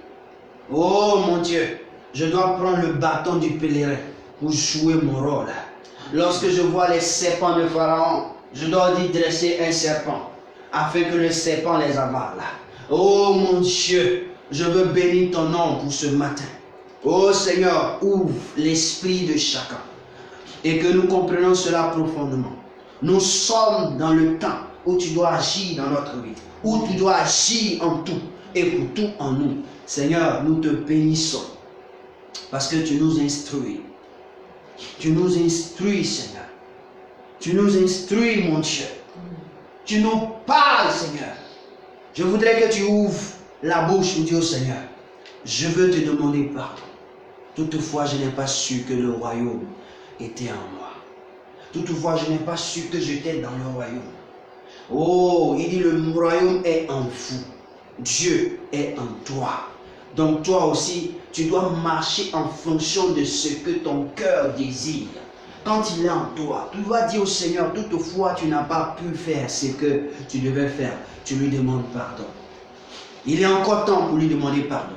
[SPEAKER 1] Oh mon Dieu, je dois prendre le bâton du pèlerin pour jouer mon rôle. Lorsque je vois les serpents de Pharaon, je dois y dresser un serpent afin que le serpent les avale. Oh mon Dieu, je veux bénir ton nom pour ce matin. Oh Seigneur, ouvre l'esprit de chacun et que nous comprenions cela profondément. Nous sommes dans le temps où tu dois agir dans notre vie, où tu dois agir en tout et pour tout en nous. Seigneur, nous te bénissons parce que tu nous instruis. Tu nous instruis, Seigneur. Tu nous instruis, mon Dieu. Tu nous parles, Seigneur. Je voudrais que tu ouvres la bouche pour dire au Seigneur, je veux te demander pardon. Toutefois, je n'ai pas su que le royaume était en moi. Toutefois, je n'ai pas su que j'étais dans le royaume. Oh, il dit le royaume est en vous. Dieu est en toi. Donc toi aussi, tu dois marcher en fonction de ce que ton cœur désire. Quand il est en toi, tu dois dire au Seigneur, toutefois tu n'as pas pu faire ce que tu devais faire. Tu lui demandes pardon. Il est encore temps pour lui demander pardon.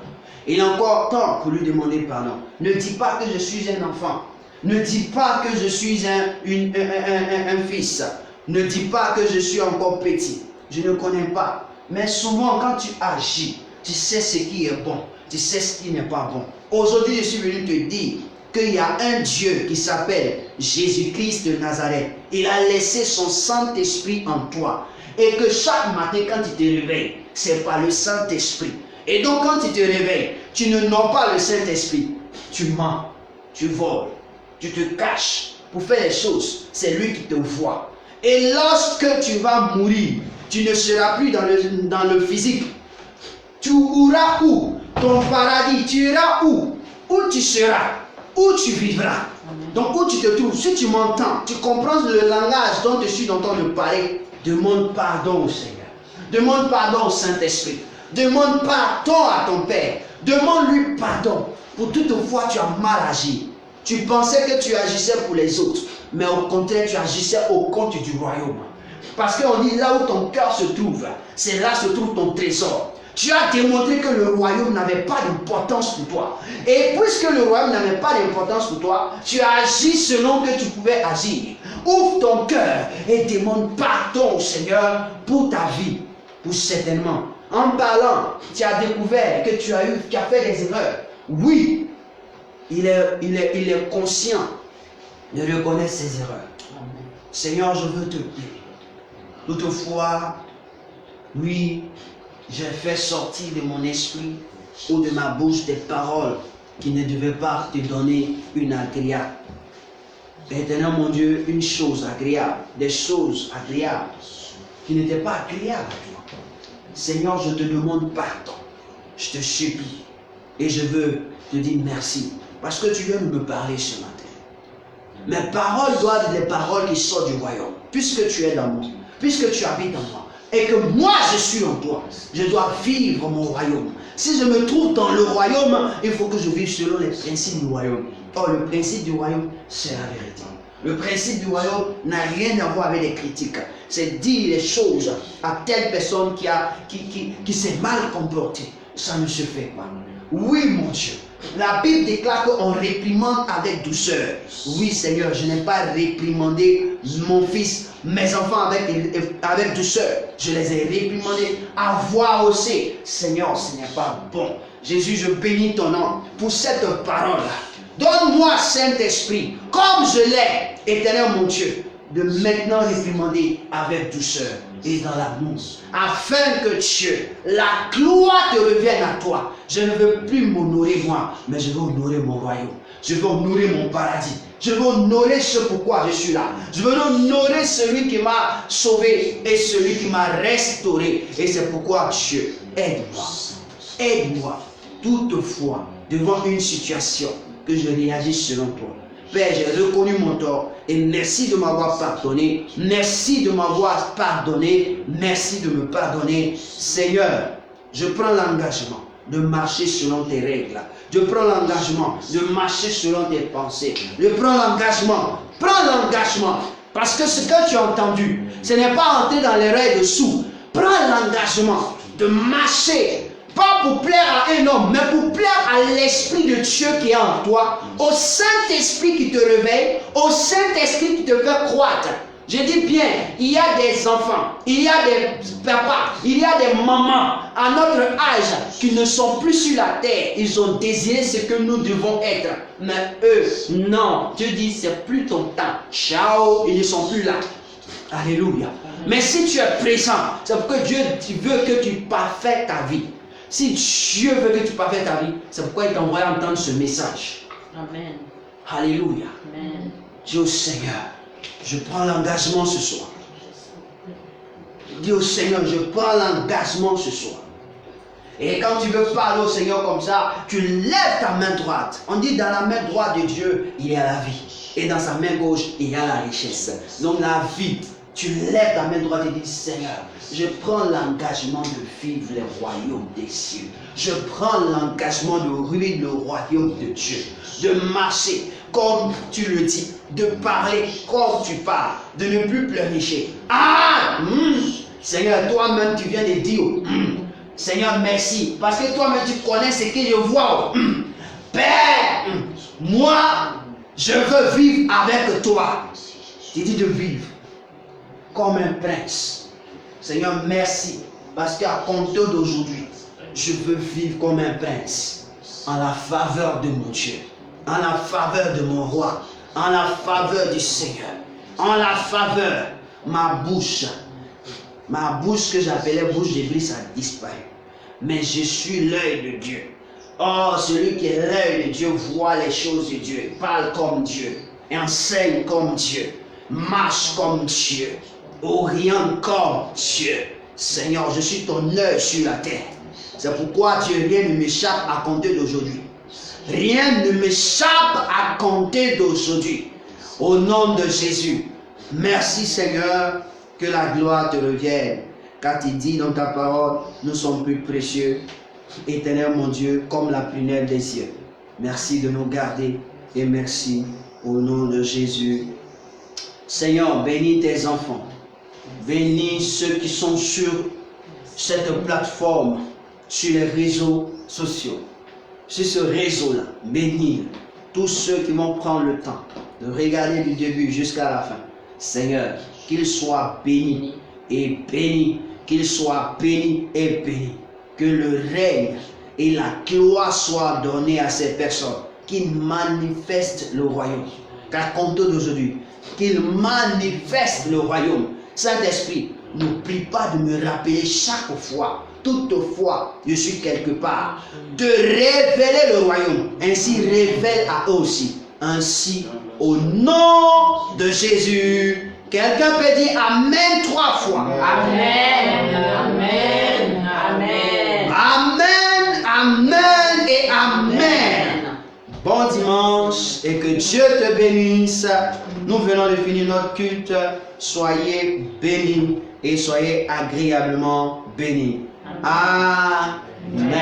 [SPEAKER 1] Il est encore temps pour lui demander pardon. Ne dis pas que je suis un enfant. Ne dis pas que je suis un fils. Ne dis pas que je suis encore petit. Je ne connais pas. Mais souvent quand tu agis, tu sais ce qui est bon. Tu sais ce qui n'est pas bon. Aujourd'hui, je suis venu te dire qu'il y a un Dieu qui s'appelle Jésus-Christ de Nazareth. Il a laissé son Saint-Esprit en toi. Et que chaque matin, quand tu te réveilles, c'est par le Saint-Esprit. Et donc, quand tu te réveilles, tu ne nommes pas le Saint-Esprit. Tu mens, tu voles, tu te caches pour faire les choses. C'est lui qui te voit. Et lorsque tu vas mourir, tu ne seras plus dans le physique. Tu iras où? Ton paradis, tu iras où? Où tu seras? Où tu vivras? Donc où tu te trouves? Si tu m'entends, tu comprends le langage dont je suis en train de parler, demande pardon au Seigneur. Demande pardon au Saint-Esprit. Demande pardon à ton Père. Demande-lui pardon pour toutefois tu as mal agi. Tu pensais que tu agissais pour les autres, mais au contraire tu agissais au compte du royaume. Parce qu'on dit là où ton cœur se trouve, c'est là se trouve ton trésor. Tu as démontré que le royaume n'avait pas d'importance pour toi. Et puisque le royaume n'avait pas d'importance pour toi, tu as agi selon que tu pouvais agir. Ouvre ton cœur et demande pardon au Seigneur pour ta vie. Pour certainement. En parlant, tu as découvert que tu as fait des erreurs. Oui, il est conscient de reconnaître ses erreurs. Seigneur, je veux te prier. Toutefois, oui, j'ai fait sortir de mon esprit ou de ma bouche des paroles qui ne devaient pas te donner une agréable. Éternel mon Dieu, une chose agréable, des choses agréables qui n'étaient pas agréables à toi. Seigneur, je te demande pardon. Je te supplie. Et je veux te dire merci. Parce que tu viens de me parler ce matin. Mes paroles doivent être des paroles qui sortent du royaume. Puisque tu es dans moi. Puisque tu habites en moi. Et que moi je suis en toi. Je dois vivre mon royaume. Si je me trouve dans le royaume, il faut que je vive selon les principes du royaume. Or, le principe du royaume, c'est la vérité. Le principe du royaume n'a rien à voir avec les critiques. C'est dire les choses à telle personne qui s'est mal comportée. Ça ne se fait pas. Oui, mon Dieu. La Bible déclare qu'on réprimande avec douceur. Oui, Seigneur, je n'ai pas réprimandé mon fils, mes enfants avec douceur. Je les ai réprimandés à voix haussée. Seigneur, ce n'est pas bon. Jésus, je bénis ton nom pour cette parole-là. Donne-moi, Saint-Esprit, comme je l'ai, éternel mon Dieu, de maintenant réprimander avec douceur et dans l'amour, afin que Dieu, la gloire te revienne à toi. Je ne veux plus m'honorer moi, mais je veux honorer mon royaume. Je veux honorer mon paradis. Je veux honorer ce pourquoi je suis là. Je veux honorer celui qui m'a sauvé et celui qui m'a restauré. Et c'est pourquoi Dieu, aide-moi. Aide-moi, toutefois, devant une situation, que je réagisse selon toi. Père, j'ai reconnu mon tort et merci de m'avoir pardonné. Merci de m'avoir pardonné. Merci de me pardonner. Seigneur, je prends l'engagement de marcher selon tes règles. Je prends l'engagement de marcher selon tes pensées. Je prends l'engagement. Prends l'engagement. Parce que ce que tu as entendu, ce n'est pas entrer dans les règles de sous. Prends l'engagement de marcher. Pas pour plaire à un homme, mais pour plaire à l'Esprit de Dieu qui est en toi, au Saint-Esprit qui te réveille, au Saint-Esprit qui te fait croître. Je dis bien, il y a des enfants, il y a des papas, il y a des mamans à notre âge qui ne sont plus sur la terre. Ils ont désiré ce que nous devons être. Mais eux, non. Dieu dit, c'est plus ton temps. Ciao, ils ne sont plus là. Alléluia. Mais si tu es présent, c'est pourquoi Dieu veut que tu parfaites ta vie. Si Dieu veut que tu parfaites ta vie, c'est pourquoi il t'a envoyé entendre ce message.
[SPEAKER 3] Amen.
[SPEAKER 1] Alléluia.
[SPEAKER 3] Amen.
[SPEAKER 1] Dis au Seigneur, je prends l'engagement ce soir. Dis au Seigneur, je prends l'engagement ce soir. Et quand tu veux parler au Seigneur comme ça, tu lèves ta main droite. On dit dans la main droite de Dieu, il y a la vie. Et dans sa main gauche, il y a la richesse. Donc la vie, tu lèves ta main droite et dis, Seigneur, je prends l'engagement de vivre les royaumes des cieux. Je prends l'engagement de vivre le royaume de Dieu. De marcher comme tu le dis. De parler comme tu parles. De ne plus pleurnicher. Seigneur, toi-même, tu viens de dire, Seigneur, merci. Parce que toi-même, tu connais ce que je vois. Père, moi, je veux vivre avec toi. Tu dis de vivre comme un prince. Seigneur, merci. Parce qu'à compter d'aujourd'hui, je veux vivre comme un prince. En la faveur de mon Dieu. En la faveur de mon roi. En la faveur du Seigneur. En la faveur, ma bouche que j'appelais bouche d'Iblis a disparu. Mais je suis l'œil de Dieu. Oh, celui qui est l'œil de Dieu voit les choses de Dieu, parle comme Dieu, enseigne comme Dieu, marche comme Dieu, oriente comme Dieu. Seigneur, je suis ton œil sur la terre. C'est pourquoi Dieu, rien ne m'échappe à compter d'aujourd'hui. Rien ne m'échappe à compter d'aujourd'hui. Au nom de Jésus. Merci Seigneur, que la gloire te revienne. Car tu dis dans ta parole, nous sommes plus précieux, éternel mon Dieu, comme la prunelle des yeux. Merci de nous garder et merci au nom de Jésus. Seigneur, bénis tes enfants. Bénis ceux qui sont sur cette plateforme, sur les réseaux sociaux. Sur ce réseau-là, bénis tous ceux qui vont prendre le temps de regarder du début jusqu'à la fin. Seigneur, qu'ils soient bénis et bénis, qu'ils soient bénis et bénis. Que le règne et la gloire soient donnés à ces personnes qui manifestent le royaume. Car compte d'aujourd'hui, qu'ils manifestent le royaume. Saint-Esprit, n'oublie pas de me rappeler chaque fois, toutefois, je suis quelque part, de révéler le royaume. Ainsi, révèle à eux aussi. Ainsi, au nom de Jésus, quelqu'un peut dire Amen 3 fois.
[SPEAKER 3] Amen. Amen. Amen.
[SPEAKER 1] Amen, Amen et Amen. Bon dimanche et que Dieu te bénisse. Nous venons de finir notre culte. Soyez bénis et soyez agréablement bénis. Amen.